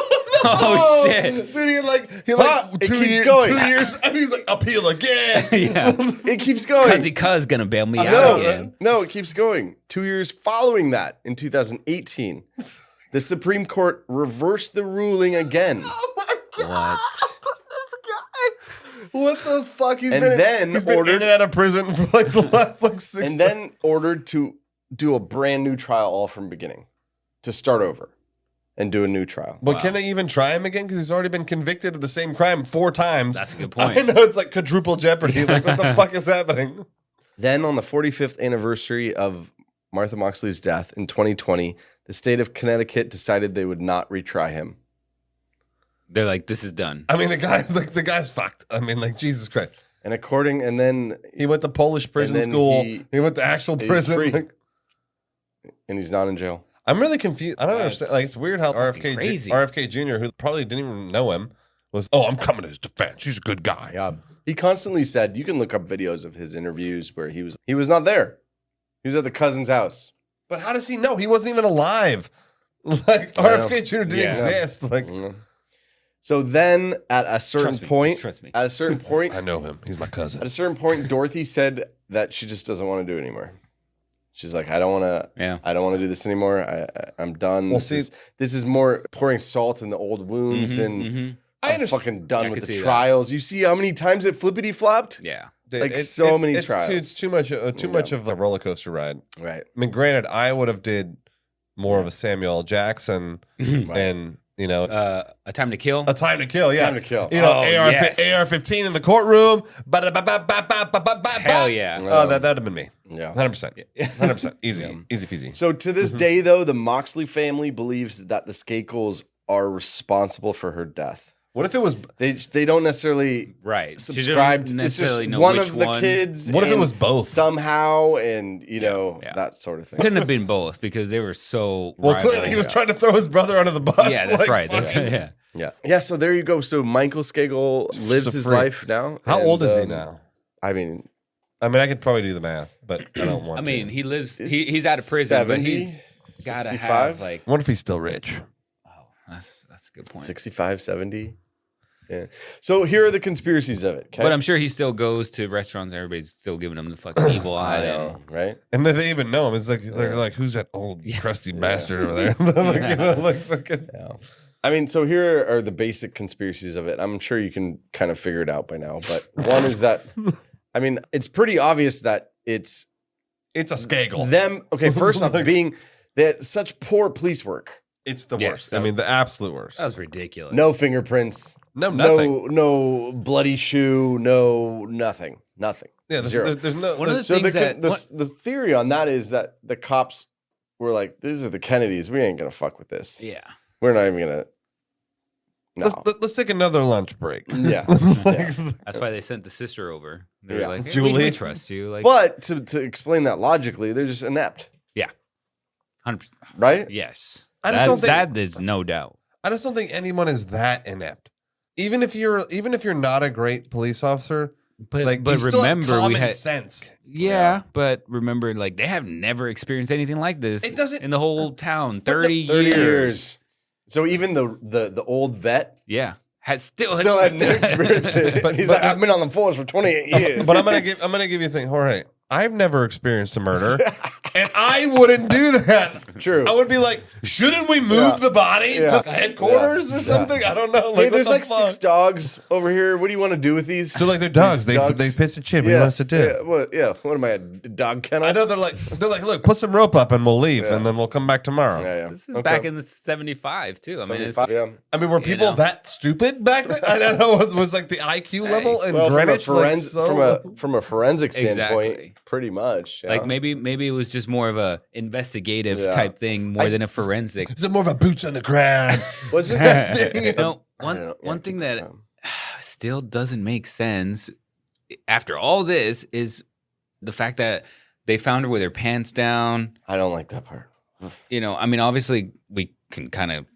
Oh, shit. Dude, he like it two, keeps going. 2 years, and he's like appeal again. Yeah. It keeps going. Cuz gonna bail me out again. No, it keeps going. 2 years following that, in 2018, the Supreme Court reversed the ruling again. Oh my god! What? What the fuck? He's And been then he's been ordered- in and out of prison for like the last like 6 And then ordered to do a brand new trial all from beginning, to start over and do a new trial. But can they even try him again? Because he's already been convicted of the same crime 4 times. That's a good point. I know it's like quadruple jeopardy. Like, what the fuck is happening? Then on the 45th anniversary of Martha Moxley's death in 2020, the state of Connecticut decided they would not retry him. They're like, this is done. I mean, the guy's fucked. I mean, like, Jesus Christ. And then He went to Polish prison And then school. he- He went to actual he's prison. free. Like, and he's not in jail. I'm really confused. I don't That's understand. Like, it's weird how fucking crazy. RFK Jr., who probably didn't even know him, was, oh, I'm coming to his defense. He's a good guy. Yeah. He constantly said, you can look up videos of his interviews where he was not there. He was at the cousin's house. But how does he know? He wasn't even alive. Like, RFK Jr. didn't Yeah. exist. Like, So then at a certain Trust me, point, just trust me. at a certain point, I know him. He's my at cousin. a certain point, Dorothy said that she just doesn't want to do it anymore. She's like, I don't want to. Yeah. I don't want to do this anymore. I'm done. Well, This is more pouring salt in the old wounds, and I I'm understand. fucking done I with can the see that. trials. You see how many times it flippity flopped? Yeah. Like, so many trials. It's too much. Too much of a roller coaster ride. Right. I mean, granted, I would have did more of a Samuel L. Jackson and A Time to Kill. A Time to Kill. Yeah, Time to Kill. You know, Oh, AR yes. AR-15 in the courtroom. Hell yeah. Oh, that'd have been me. Yeah. 100%. 100%. Easy, easy peasy. So to this day, though, the Moxley family believes that the Skakels are responsible for her death. What if it was? They don't necessarily Right. subscribe to necessarily it's just know one which of the one. kids. What if it and was both? somehow, and yeah. that sort of thing. Couldn't have been both because they were so. Well, rival. clearly he was trying to throw his brother under the bus. Yeah, that's like, right. That's fucking- right. Yeah. Yeah. So there you go. So Michael Skakel lives So his free. life now. How and, old is he now? I mean, I mean, I could probably do the math, but I don't want. I mean, to. he lives. He's out of prison, 70, but he's gotta 65? have like. What if he's still rich? Oh, that's a good point. 65, 70. Yeah. So here are the conspiracies of it. Okay? But I'm sure he still goes to restaurants. And everybody's still giving him the fucking evil eye. I know, right? And if they even know him, it's like they're like, who's that old crusty bastard over there? Like, you know, like fucking. Yeah. I mean, so here are the basic conspiracies of it. I'm sure you can kind of figure it out by now. But one is that, I mean, it's pretty obvious that it's It's a Skakel. them. Okay, first off, being that such poor police work. It's the Yes, worst. I mean, the absolute worst. That was ridiculous. No fingerprints. No, nothing. No bloody shoe. No nothing. Nothing. Yeah, Zero. there's no. One of the So things that the theory on that is that the cops were like, "These are the Kennedys. We ain't gonna fuck with this. yeah. We're not even gonna." No. Let's take another lunch break. Yeah. Yeah. That's why they sent the sister over. They were Yeah. like, hey, Julie. we trust you. Like, But to explain that logically, they're just inept, 100%. right? Yes. I just don't think- that is no doubt. I just don't think anyone is that inept. Even if you're not a great police officer, But like, but you still have remember we common had sense. yeah, but remember like they have never experienced anything like this. It doesn't- in the whole town. the 30 30 years. years. So even the old vet Yeah. Had still had no experience. But- He's but- like, I've been on the force for 28 years. But I'm gonna give you a thing, Jorge. I've never experienced a murder, and I wouldn't do that. True. I would be like, shouldn't we move Yeah. the body Yeah. to headquarters Yeah. or something? I don't know. Like, Hey, what there's the like fuck? 6 dogs over here. What do you want to do with these? So like they're dogs. These They piss a chip. What do you want us to do? Yeah, what am I, a dog kennel? I know they're like, look, put some rope up and we'll leave, and then we'll come back tomorrow. Yeah, yeah. This is Okay. back in the 75 too. I mean, it's 75, yeah. I mean, were people know. that stupid back then? I don't know. Was like the IQ level in Well, Greenwich from a, like, forensic, so? from a forensic standpoint, Exactly. pretty much. Yeah. like maybe it was just more of a investigative Yeah. type thing more than a forensic. Is it more of a boots on the ground? Was it thing? You know, I don't know. one Yeah, thing that um, still doesn't make sense after all this is the fact that they found her with her pants down. I don't like that part. You know, I mean, obviously we can kind of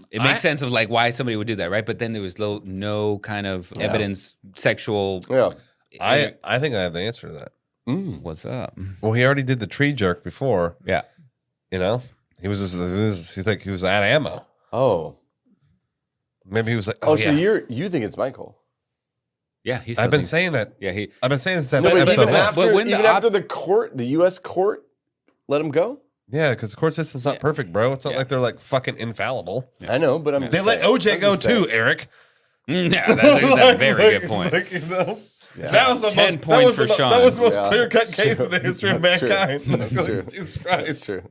it makes sense of like why somebody would do that, right? But then there was no kind of evidence, sexual. Yeah. I think I have the answer to that. What's up? Well, he already did the tree jerk before. Yeah. You know, he was at ammo. Oh. Maybe he was like, Oh, so you think it's Michael? Yeah, he's. I've been saying that. Yeah, I've been saying this No, but episode. even after the court, the U.S. court, let him go. Yeah, because the court system's not perfect, bro. It's not like they're like fucking infallible. I know, but They let OJ go too, Eric. Yeah, that's a very good point. Like, you know, Yeah. that was the 10 most, points for Sean. That was the most Yeah, clear-cut that's case true. in the history of That's true. mankind. That's true. Jesus Christ. That's true.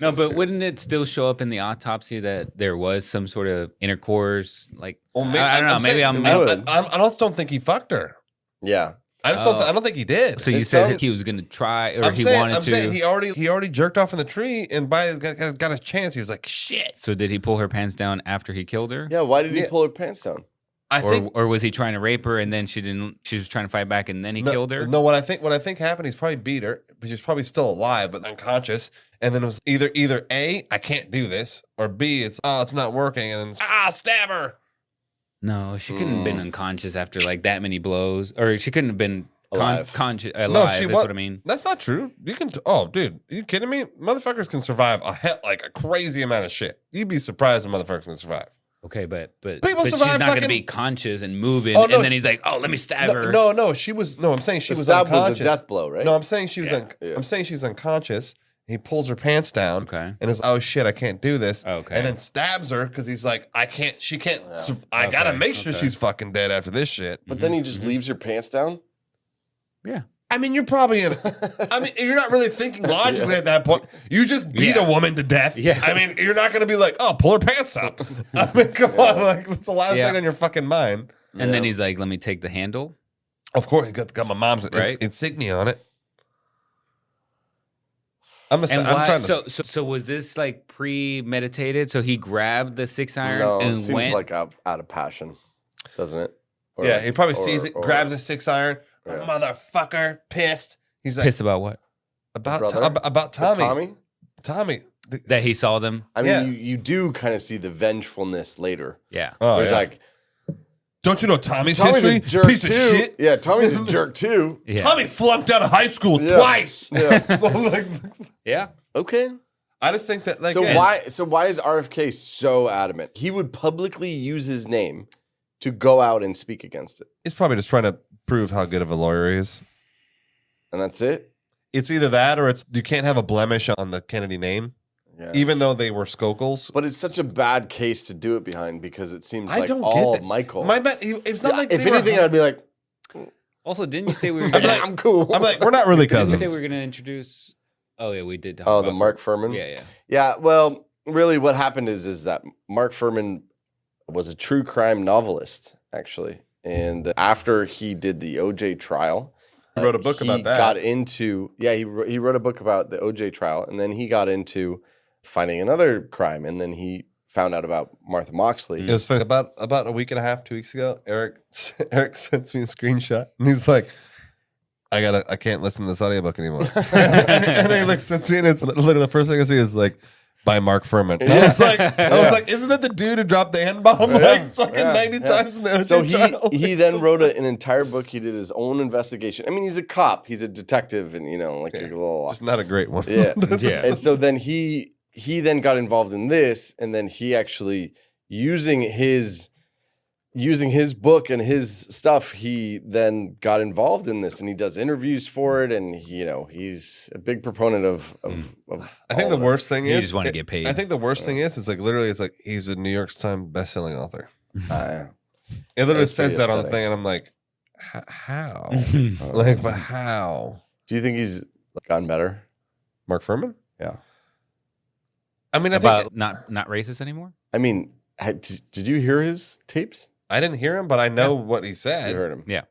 No, but wouldn't it still show up in the autopsy that there was some sort of intercourse? Like, Well, I don't know. Maybe I'm. I just don't think he fucked her. Yeah. I just don't. I don't think he did. So you It said sounds- he was going to try, or I'm he saying, wanted I'm to. saying he already jerked off in the tree, and got his chance. He was like, shit. So did he pull her pants down after he killed her? Yeah. Why did he Yeah. pull her pants down? I think. Or was he trying to rape her and then she didn't? She was trying to fight back and then he killed her. No, what I think happened, he's probably beat her, but she's probably still alive, but unconscious. And then it was either A, I can't do this, or B, it's not working, and then stab her. No, she couldn't have been unconscious after like that many blows, or she couldn't have been Alive. conscious alive. No, That's what I mean. That's not true. You can. Oh, dude, are you kidding me? Motherfuckers can survive a crazy amount of shit. You'd be surprised if motherfuckers can survive. Okay, but People she's survive not going to fucking- be conscious and moving, Oh, no, and then he's like, "Oh, let me stab her." No, she was. No, I'm saying she The was stab unconscious. was a death blow, right? No, I'm saying she was. Yeah. I'm saying she's unconscious. He pulls her pants down. Okay. And is, oh shit, I can't do this. Okay. And then stabs her because he's like, I can't. She can't. Yeah. I gotta Okay, make sure okay. she's fucking dead after this shit. But then he just leaves her pants down. Yeah. I mean, you're probably in. I mean, you're not really thinking logically at that point. You just beat a woman to death. Yeah. I mean, you're not gonna be like, oh, pull her pants up. I mean, come on, like that's the last Yeah. thing on your fucking mind. And then he's like, "Let me take the handle." Of course, he got my mom's Right. insignia on it. I'm And why? trying to. So was this like premeditated? So he grabbed the 6-iron No, it and seems went. like out of passion, doesn't it? Or- Yeah, he probably or- sees it, or- grabs a 6-iron. Yeah. Motherfucker, pissed. He's like Pissed about what? about brother? about Or Tommy. Tommy. That he saw them. I mean, Yeah. you do kind of see the vengefulness later. Yeah. Oh, Where he's yeah. like, Don't you know Tommy's Tommy's history? a jerk Piece too. of shit. Yeah, Tommy's a jerk too. Yeah. Tommy flunked out of high school Yeah. twice. Yeah. Like, Yeah. Okay. I just think that like So and- why is RFK so adamant? He would publicly use his name to go out and speak against it. he's probably just trying to prove how good of a lawyer he is. And that's it? It's either that or it's you can't have a blemish on the Kennedy name, Yeah. even though they were Skokels. But it's such a bad case to do it behind because it seems I like don't all get that. Michael. My bet, it's not Yeah, like if they were- anything, I'd be like, Also, didn't you say we were I'm gonna? like- I'm cool. I'm like, we're not really Didn't you cousins. say we were gonna introduce? Oh yeah, we did. Talk Oh, about the Mark Furman? Yeah, yeah. Yeah, well, really what happened is that Mark Furman was a true crime novelist, actually. And after he did the OJ trial, He wrote a book he about that. got into, he wrote a book about the OJ trial, and then he got into finding another crime, and then he found out about Martha Moxley. It was funny. About a week and a half, 2 weeks ago, Eric sends me a screenshot, and he's like, I can't listen to this audiobook anymore. And he like sends me, and it's literally the first thing I see is like by Mark Furman. And I was like, isn't that the dude who dropped the N-bomb like fucking 90 times in the OJ So trial? he then wrote an entire book. He did his own investigation. I mean, he's a cop. He's a detective, and like a little Just not a great one. yeah. Yeah. And so then he then got involved in this, and then he actually using his book and his stuff, he then got involved in this, and he does interviews for it, and he's a big proponent of I think all the of worst this. thing You is just wanna get paid. I think the worst thing is like literally it's like he's a New York Times bestselling author. Yeah. It literally That's says pretty that on the upsetting. thing, and I'm like, how? Like, but how? Do you think he's gotten better? Mark Furman? Yeah. I mean, I About think not racist anymore. I mean, did you hear his tapes? I didn't hear him, but I know what he said. You heard him. Yeah.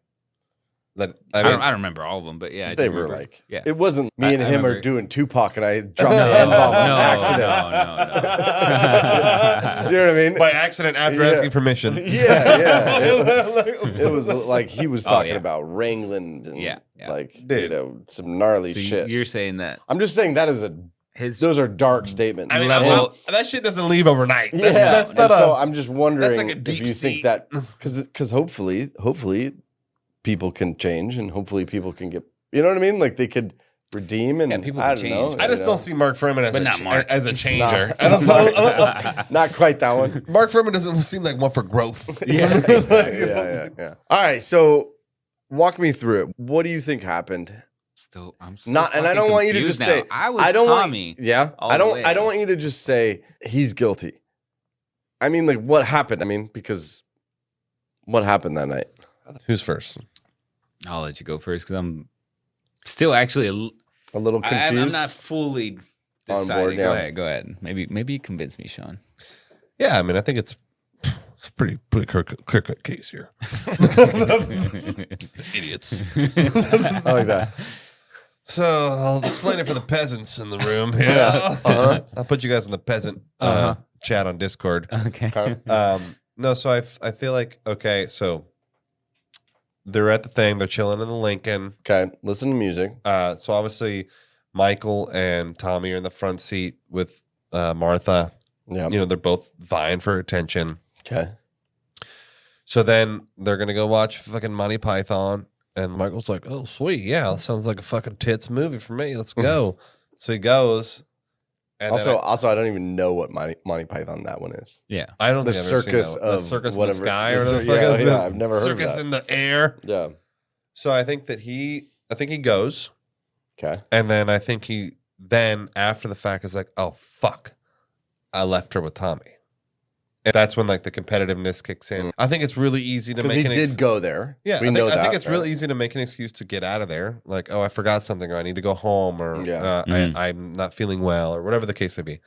That I mean, don't remember all of them, but yeah, I They do were remember. like, yeah. it wasn't me and I him are remember. doing Tupac, and I dropped No, the N-bomb on no, accident. no. Do you know what I mean? by accident after Yeah. asking permission. Yeah. It was like he was talking yeah. about Wrangland and Yeah. Dude. some gnarly So shit. you're saying that I'm just saying that is his those are dark statements. I mean, Level- that shit doesn't leave overnight. yeah, That's not and so a. I'm just wondering that's like a if deep you seat. think that because hopefully people can change and hopefully people can get, you know what I mean? Like they could redeem and people I can don't know. change, I just don't see Mark Furman as, not Mark. as a changer. Not quite that one. Mark Furman doesn't seem like one for growth. Yeah. All right, so walk me through it. What do you think happened? I'm so Not, and I don't want you to just say I was Tommy. I don't want you to just say he's guilty. I mean, like, what happened? I mean, because what happened that night? Who's first? I'll let you go first because I'm still actually A little confused. I'm not fully On decided. board, yeah. Go ahead. Maybe you convince me, Sean. Yeah, I mean, I think it's a pretty clear-cut case here. Idiots. I like that. So I'll explain it for the peasants in the room. Yeah, I'll put you guys in the peasant chat on Discord. Okay. No, so I feel like so they're at the thing. They're chilling in the Lincoln. Okay, listen to music. So obviously, Michael and Tommy are in the front seat with Martha. Yeah. You know, they're both vying for attention. Okay. So then they're gonna go watch fucking Monty Python. And Michael's like, oh, sweet. Yeah, that sounds like a fucking tits movie for me. Let's go. So he goes. And Also, I don't even know what Monty Python that one is. Yeah. I don't The think I've ever seen circus that one. The of circus in the whatever. sky The or cir- whatever the fuck yeah, is yeah, it? I've never heard of Circus that. in the air. Yeah. So I think that he goes. Okay. And then I think he then after the fact is like, oh, fuck. I left her with Tommy. And that's when like the competitiveness kicks in. I think it's really easy to Because make he did go there. Yeah, we know that. I think it's really easy to make an excuse to get out of there. Like, oh, I forgot something, or I need to go home, or I'm not feeling well, or whatever the case may be.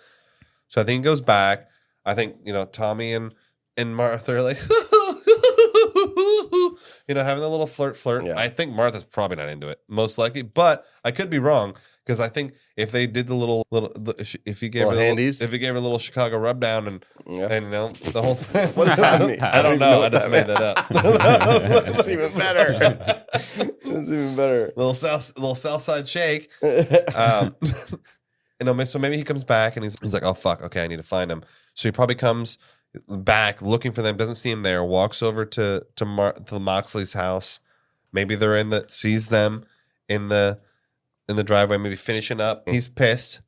So I think he goes back. I think, Tommy and Martha are like, having a little flirt. Yeah. I think Martha's probably not into it, most likely, but I could be wrong because I think if they did the if he gave her handies, if he gave her a little Chicago rub down and the whole thing. What does that mean? I don't know. I just made that up. That's even better. That's even better. Little south side shake. So maybe he comes back and he's like, oh fuck, okay, I need to find him. So he probably comes back looking for them, doesn't see him there, walks over to Moxley's house. Maybe sees them in the driveway, maybe finishing up. He's pissed.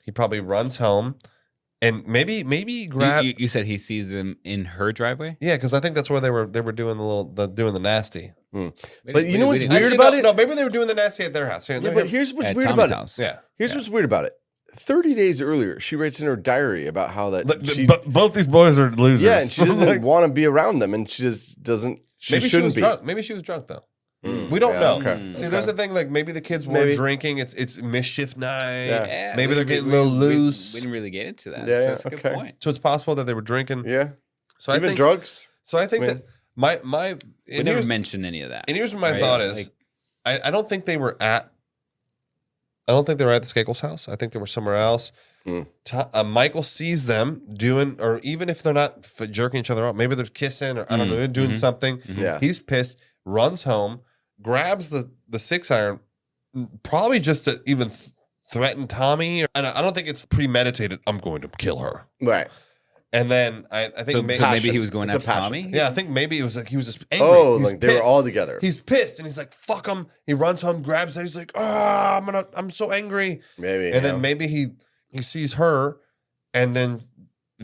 He probably runs home. And maybe You said he sees him in her driveway? Yeah, because I think that's where they were doing doing the nasty. But you know what's weird about it? No, maybe they were doing the nasty at their house. But here's what's At weird Tommy's about house. it. Yeah. Here's what's weird about it. 30 days earlier, she writes in her diary about how that both these boys are losers. yeah, and she doesn't want to be around them, and she just doesn't. Maybe she was be. drunk. Maybe she was drunk though. We don't know. Okay. See, there's the thing. Like maybe the kids were drinking. It's mischief night. Yeah. Maybe they're getting a little loose. We didn't really get into that. Yeah, So that's a good okay. point. So it's possible that they were drinking. Yeah. So Even drugs. So I think I mean, that my We never mentioned any of that. and here's what my Right? thought is. I don't think they were at. I don't think they were at the Skakel's house. I think they were somewhere else. Michael sees them doing, or even if they're not jerking each other out, maybe they're kissing, or I don't know, they're doing something. Yeah. He's pissed, runs home, grabs the 6-iron, probably just to even threaten Tommy. And I don't think it's premeditated. I'm going to kill her. Right. And then I think So maybe he was going It's a after passion. Tommy? yeah, I think maybe it was like he was just angry. Oh, He's like they were pissed. all together. He's pissed and he's like, fuck him. He runs home, grabs it. He's like, I'm so angry. Maybe. And then maybe he sees her and then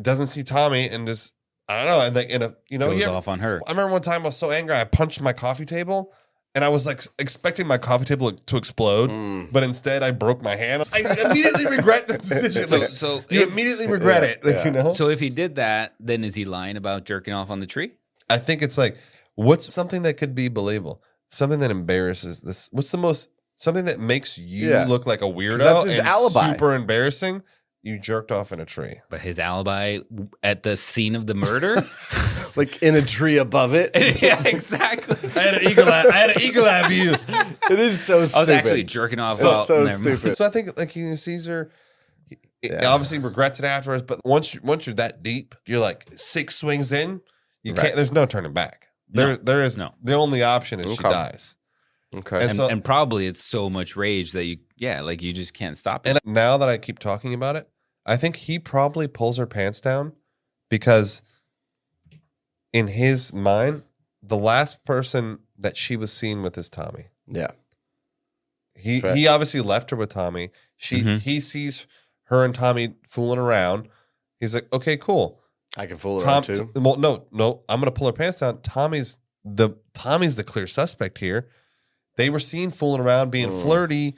doesn't see Tommy and just, I don't know. And like, Goes off on her. I remember one time I was so angry, I punched my coffee table and I was like expecting my coffee table to explode, but instead I broke my hand. I immediately regret this decision. So You immediately regret it. Like, So if he did that, then is he lying about jerking off on the tree? I think it's like, what's something that could be believable? Something that embarrasses this. What's the most, something that makes you look like a weirdo? that's his and alibi. Super embarrassing. You jerked off in a tree. But his alibi at the scene of the murder? like in a tree above it. Yeah, exactly. I had an eagle eye view. It is so stupid. I was actually jerking off. It's so never mind. stupid. So I think like he sees her. He obviously regrets it afterwards, but once you're that deep, you're like 6 swings in. You can't. There's no turning back. There is no. The only option is she dies. Okay. And probably it's so much rage that you just can't stop it. And now that I keep talking about it, I think he probably pulls her pants down because in his mind, the last person that she was seen with is Tommy. Yeah. He obviously left her with Tommy. He sees her and Tommy fooling around. He's like, okay, cool. I can fool around too. Well, no, I'm gonna pull her pants down. Tommy's the clear suspect here. They were seen fooling around, being flirty.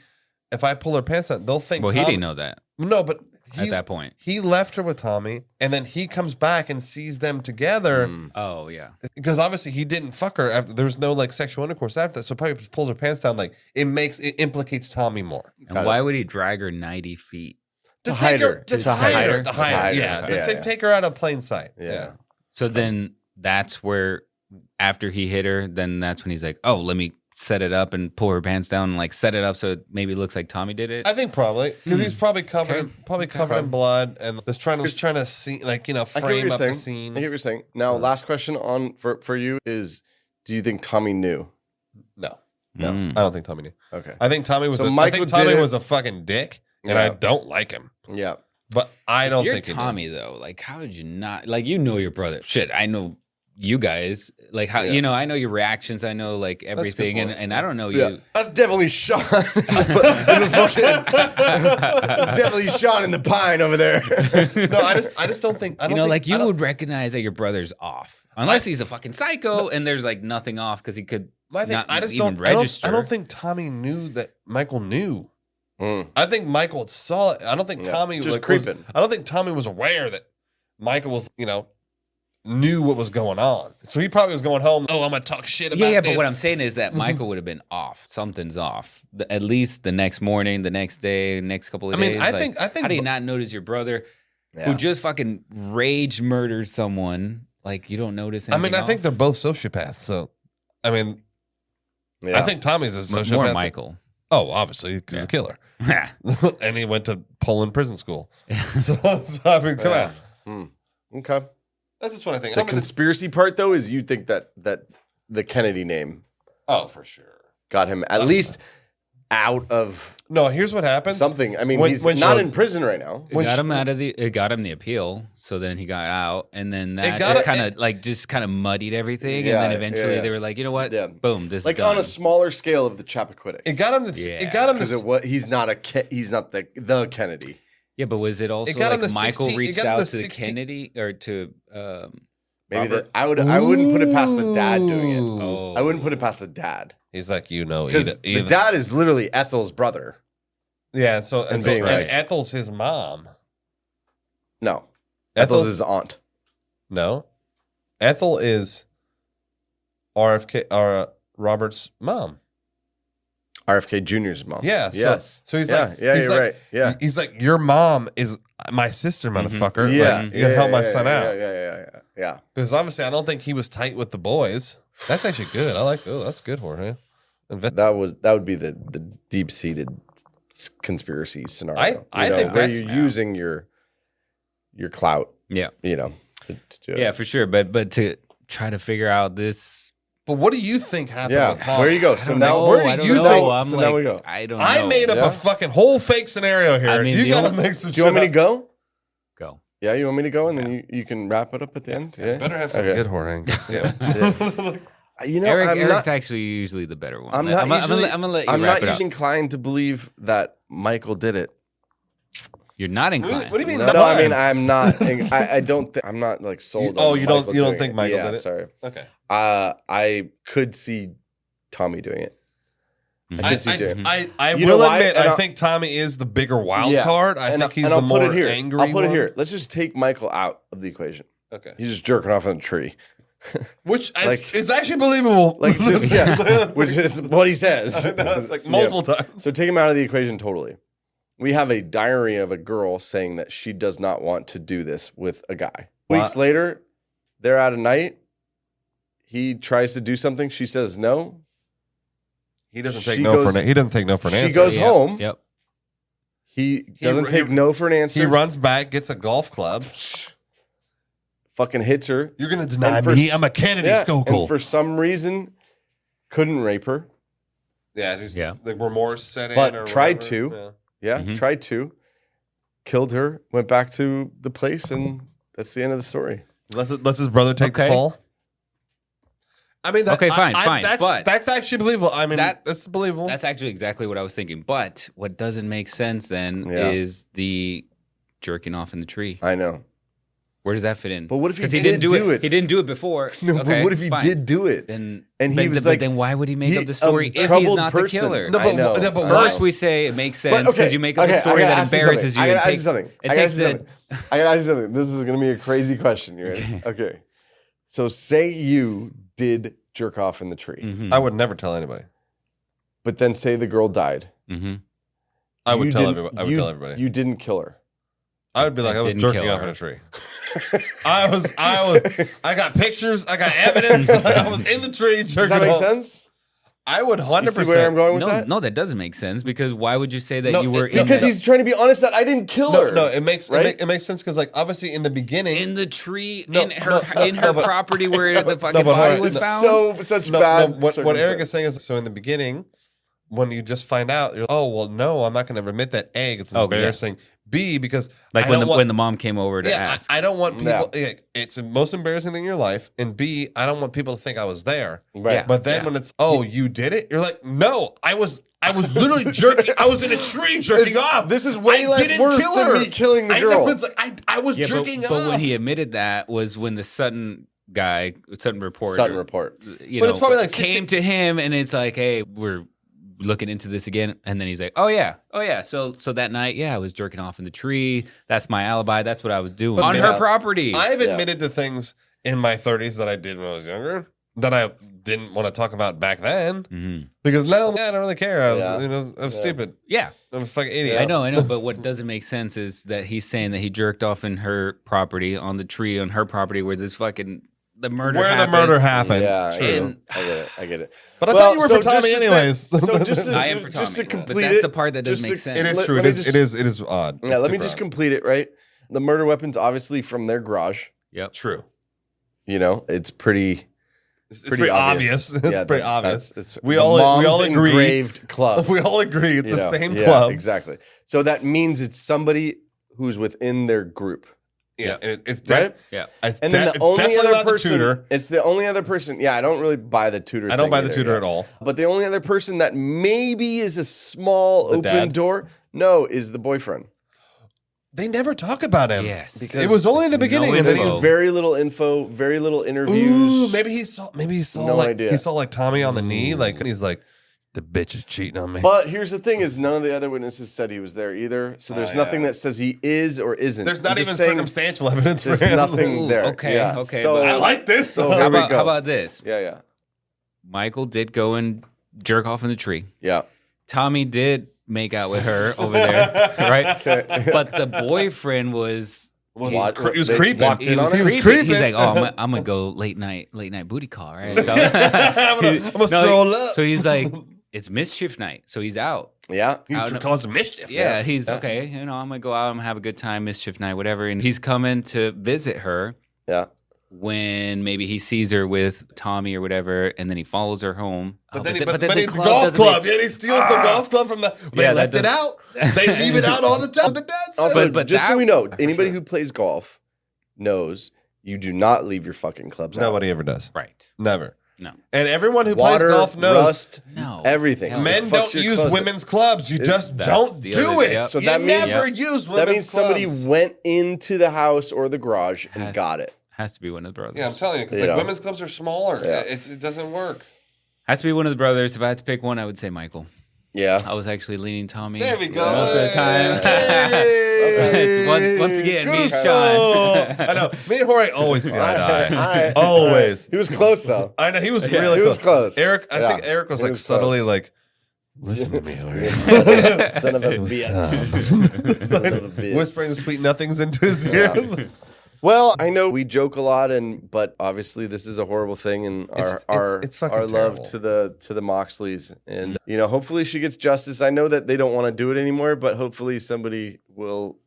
If I pull her pants down, they'll think. Well, he didn't know that. No, but at that point, he left her with Tommy, and then he comes back and sees them together. Oh yeah, because obviously he didn't fuck her after. There's no like sexual intercourse after that, so probably pulls her pants down. Like it implicates Tommy more. And why would he drag her 90 feet? To hide her. To hide her. Yeah. Take her out of plain sight. Yeah. So then that's where, after he hit her, then that's when he's like, oh, let me set it up and pull her pants down and like set it up so it maybe looks like Tommy did it. I think probably because he's probably covered in blood and just trying to see, like, you know, frame up the scene. I get what you're saying. Now, last question on for you is: do you think Tommy knew? No, I don't think Tommy knew. Okay, I think Tommy was. Was a fucking dick, and I don't like him. Yeah, but I don't think Tommy though. Like, how would you not like? You know your brother. Shit, I know you guys. Like how you know? I know your reactions. I know like everything, and I don't know you. That's definitely Sean. Definitely Sean in the pine over there. No, I just don't think. I don't think, like you would recognize that your brother's off, unless he's a fucking psycho, and there's like nothing off because he could. I just don't register. I don't think Tommy knew that Michael knew. I think Michael saw it. I don't think Tommy was creeping. I don't think Tommy was aware that Michael was, knew what was going on. So he probably was going home. Oh, I'm gonna talk shit about this. But what I'm saying is that Michael would have been off. Something's off. At least the next morning, the next day, next couple of days. I think. How do you not notice your brother who just fucking rage murders someone? Like you don't notice anything. I think they're both sociopaths. So, I think Tommy's a sociopath. More Michael. Oh, obviously, because he's a killer. And he went to Poland prison school. So come on. Okay. That's just what I think. The conspiracy part, though, is you think that the Kennedy name, for sure, got him at least out of. No, here's what happened. Something. I mean, he's not in prison right now. It got him the appeal, so then he got out, and then that just kind of muddied everything, and then eventually they were like, you know what? Yeah. Boom, this like is done. on a smaller scale of the Chappaquiddick. It got him the. He's not the Kennedy. Yeah, but was it also like Michael reached out to the Kennedy or to maybe I wouldn't put it past the dad doing it. Oh. I wouldn't put it past the dad. He's like, because the dad is literally Ethel's brother. Yeah, and Ethel's his mom. No, Ethel's his aunt. No, Ethel is RFK or Robert's mom. RFK Jr.'s mom. Yeah. So he's like, you're right. Yeah. He's like, your mom is my sister, motherfucker. Yeah. Like, you gotta help my son out. Yeah. Because obviously, I don't think he was tight with the boys. That's actually good. I like. Oh, that's good, Jorge. That would be the deep seated conspiracy scenario. I think where you're using your clout. Yeah. To do it. Yeah, for sure. But to try to figure out this. But what do you think happened with Tom? Where you go? So now, where do you think? So now we go. I don't know. I made up a fucking whole fake scenario here. You gotta make some shit. Do you want me to go? Go. Yeah, you want me to go, and then you can wrap it up at the end. Yeah. Better have some good horror. Yeah. Eric's actually usually the better one. I'm gonna let you I'm wrap not it up. usually inclined to believe that Michael did it. You're not inclined. What do you mean? No, I mean I'm not. I don't. I'm not like sold. Oh, on you Michael don't think Michael did it? Sorry. Okay. I could see Tommy doing it. I could see doing it. I will admit, I think Tommy is the bigger wild card. I think he's the more angry one. I'll put it here. Let's just take Michael out of the equation. Okay. He's just jerking off on a tree. Which is actually believable. Which is what he says. It's like multiple times. So take him out of the equation totally. We have a diary of a girl saying that she does not want to do this with a guy. Weeks later, they're out at night. He tries to do something. She says no. He doesn't take no for an answer. She goes home. Yep. He doesn't take no for an answer. He runs back, gets a golf club. Fucking hits her. You're going to deny me? I'm a Kennedy, Skakel. And for some reason, couldn't rape her. Yeah, just the remorse set in. But tried to. Yeah, tried to. Killed her, went back to the place, and that's the end of the story. Let's his brother take the fall. I mean, Okay, fine. That's actually believable. I mean, That- that's believable. That's actually exactly what I was thinking. But what doesn't make sense then Yeah. is the jerking off in the tree. I know. Where does that fit in? But what if he 'Cause didn't do it? He didn't do it before. No, Okay, but what if he fine. did do it? Then And he but, was but like, then why would he make he- up the story a if he's troubled not person. the killer? No, I know. but why? First, we say it makes sense because you make up a story that embarrasses you. I and gotta ask you takes- something. It I gotta takes ask you the something. I gotta ask you something. This is gonna be a crazy question. You ready? Okay. So say you did jerk off in the tree, Mhm. I would never tell anybody. but then say the girl died. Mhm. I would You tell didn't- everybody. I would you- tell everybody. You didn't kill her. I would be like, I I was didn't jerking kill off her. in a tree. I got pictures. I got evidence. I was in the tree jerking Does that make off. sense? I would You 100%. see where I'm going with No, that? no, that doesn't make sense because why would you say that No, you were because Because in, he's trying to be honest that I didn't kill No, her. no, it makes Right? it makes sense because like obviously in the beginning, in the tree No, in her no, but- property where the fucking but hold body on. was No. found? So such bad. what Eric circumstance. is saying is so in the beginning, when you just find out, you're oh well, no, I'm not going to admit that. A, it's Oh, yeah. embarrassing. B, because like I when don't the want, when the mom came over to yeah, ask. I don't want people. Yeah. It's the most embarrassing thing in your life, and B, I don't want people to think I was there. Right. Yeah. But then when it's you did it, you're like, no, I was literally jerking. I was in a tree jerking off. This is way I less didn't worse kill than her. me killing the I girl. know, it's like I was Yeah, jerking but off. when he admitted that was when the Sutton report, Sudden report. you But know, it's probably like came to him and it's like, hey, we're looking into this again, and then he's like, oh yeah. So that night, yeah, I was jerking off in the tree. That's my alibi. That's what I was doing But on then her property. I've admitted to things in my 30s that I did when I was younger that I didn't want to talk about back then Mhm. because now I don't really care. I was, Yeah. I was stupid. Yeah, I'm a fucking idiot. I know. But what doesn't make sense is that he's saying that he jerked off in her property on the tree on her property where this fucking the murder Where happened. the murder happened. Yeah, True. I get it. But I Well, thought you were so for Tommy just to anyways. say- so just to- I am for Tommy, just to but complete that's it, the part that doesn't just make to- sense. it is let- true. let It me is, just- it is odd. Yeah, It's let me super just odd. complete it, right? The murder weapon's obviously from their garage. Yep. True. You know, it's pretty It's pretty obvious. It's Yeah, pretty that- obvious. It's We the all mom's agree. engraved club. We all agree it's you the know? same Yeah, club. exactly. So that means it's somebody who's within their group. Yeah, and it's Right? Yeah. It's And then it's the only definitely other not person, the tutor. it's the only other person. Yeah, I don't really buy the tutor. I don't thing buy the either, tutor yeah. at all. But the only other person that maybe is a small The open dad? door, no, is the boyfriend. They never talk about him. Yes. Because it was only in the beginning, and then he There's was very little info, very little interviews. Ooh, maybe he saw No like idea. he saw like Tommy on the knee, like and he's like, the bitch is cheating on me. But here's the thing: is none of the other witnesses said he was there either. So there's nothing that says he is or isn't. There's I'm not just even saying circumstantial evidence for There's him. nothing Ooh, there. okay, Yeah. okay, So but- I like this. So How here we about, go. how about this? Yeah. Michael did go and jerk off in the tree. Yeah. Tommy did make out with her over there, right? Okay. But the boyfriend was he was They creeping. walked in he was on her? creeping. He's like, oh, I'm gonna go late night booty call, right? So, I'm gonna stroll up. So he's like, it's mischief night, so he's out. Yeah. He's out- causing mischief. Yeah, he's okay. You know, I'm gonna go out and have a good time, mischief night, whatever. And he's coming to visit her Yeah. when maybe he sees her with Tommy or whatever, and then he follows her home. But Oh, then, the it's the club golf doesn't club. make- Yeah, he steals the golf club from the. They Yeah, that left it out. They leave it out all the time. The dad said. Also, But just so that- we know, anybody who plays golf knows you do not leave your fucking clubs out. Nobody ever does. Right. Never. No. And everyone who Water, plays golf knows rust, No. everything. Hell, men It fucks don't your use closet. women's clubs. You just that's don't the do other- it. yep. So You that means- never use women's That means somebody clubs. went into the house or the garage and Has- got it. Has to be one of the brothers. Yeah, I'm telling you, because You like know. women's clubs are smaller. Yeah. It doesn't work. Has to be one of the brothers. If I had to pick one, I would say Michael. Yeah. I was actually leaning Tommy. There we go. Most of the time. Hey. It's once again, me and Good Sean. soul. I know. Me and Jorge always see eye to eye. All Always. He was close though. I know he was really he close. was close. Eric, I Yeah. think Eric was He like was subtly like, listen to me, Jorge. Son of a It was bitch. tough. Son of a bitch. Whispering the sweet nothings into his ear. Well, I know we joke a lot, but obviously this is a horrible thing, and It's fucking our terrible. love to the Moxleys, and hopefully she gets justice. I know that they don't want to do it anymore, but hopefully somebody will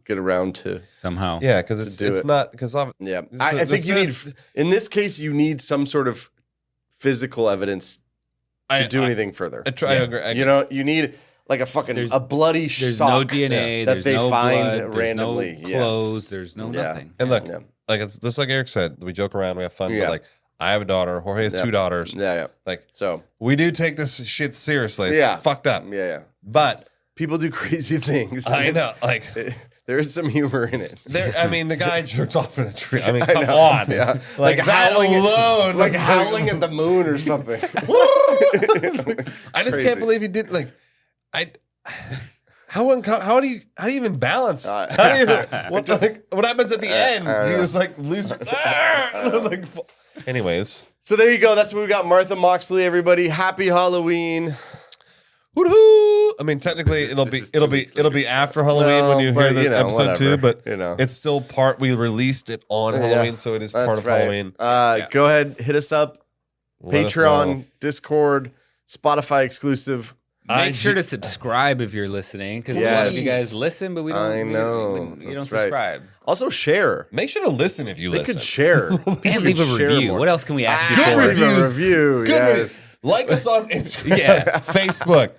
get around to. Somehow. Yeah, because it's do it. not because Yeah, This I is- think you this- need in this case you need some sort of physical evidence to do anything further. I agree. You know, you need like a fucking There's- a bloody There's sock no DNA. that There's they no find blood, randomly. There's no clothes. There's no Yeah. nothing. And look, Yeah. like it's just like Eric said, we joke around, we have fun, Yeah. but like I have a daughter. Jorge has 2 daughters. Yeah. Like, So we do take this shit seriously. It's fucked up. Yeah. But People do crazy things. I know, like, there is some humor in it. I mean, the guy jerked off in a tree. I mean, come on. Yeah. Like howling alone. Like howling at the moon or something. I just can't believe he did. Like, how do you even balance? What happens at the end? Do you just like lose? Like, anyways. So there you go. That's what we got. Martha Moxley, everybody. Happy Halloween. Woo-hoo! I mean, technically, it'll be after Halloween when you hear the episode 2, but it's still part. We released it on Halloween, so it is part of Halloween. Go ahead, hit us up. Patreon, Discord, Spotify exclusive. Make sure to subscribe if you're listening, because a lot of you guys listen, but we don't. I know. You don't subscribe. Also, share. Make sure to listen if you listen. They could share And leave a review. What else can we ask you for? Good review. Yes. Like us on Instagram, Facebook.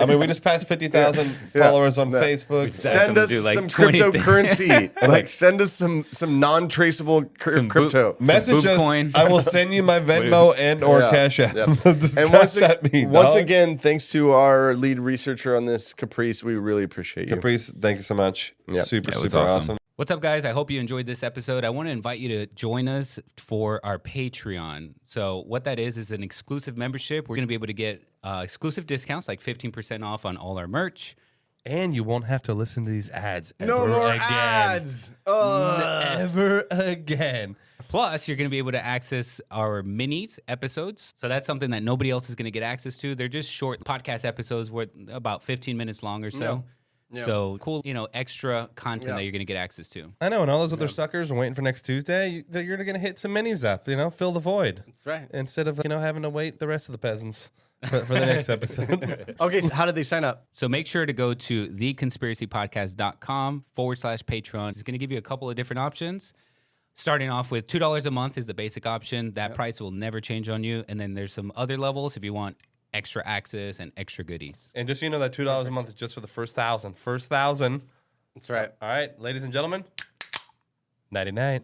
I mean, we just passed 50,000 followers on Facebook. Send us some cryptocurrency. Send us some non-traceable crypto. Message us. Coin. I will send you my Venmo and or Cash App. And once again, thanks to our lead researcher on this, Caprice. We really appreciate you. Caprice, thank you so much. Super awesome. What's up, guys? I hope you enjoyed this episode. I want to invite you to join us for our Patreon. So what that is an exclusive membership. We're going to be able to get exclusive discounts, like 15% off on all our merch. And you won't have to listen to these ads No more ads. Never again. Plus, you're going to be able to access our minis episodes. So that's something that nobody else is going to get access to. They're just short podcast episodes worth about 15 minutes long or so. Yeah. So cool, extra content that you're going to get access to. I know, and all those other suckers are waiting for next Tuesday. You're going to hit some minis up, fill the void. That's right. Instead of, having to wait the rest of the peasants for the next episode. Okay, so how did they sign up? So make sure to go to theconspiracypodcast.com/Patreon. It's going to give you a couple of different options. Starting off with $2 a month is the basic option. That price will never change on you. And then there's some other levels if you want extra access and extra goodies. And just so you know, that $2 a month is just for the first 1,000. First 1,000. That's right. All right, ladies and gentlemen, nighty-night.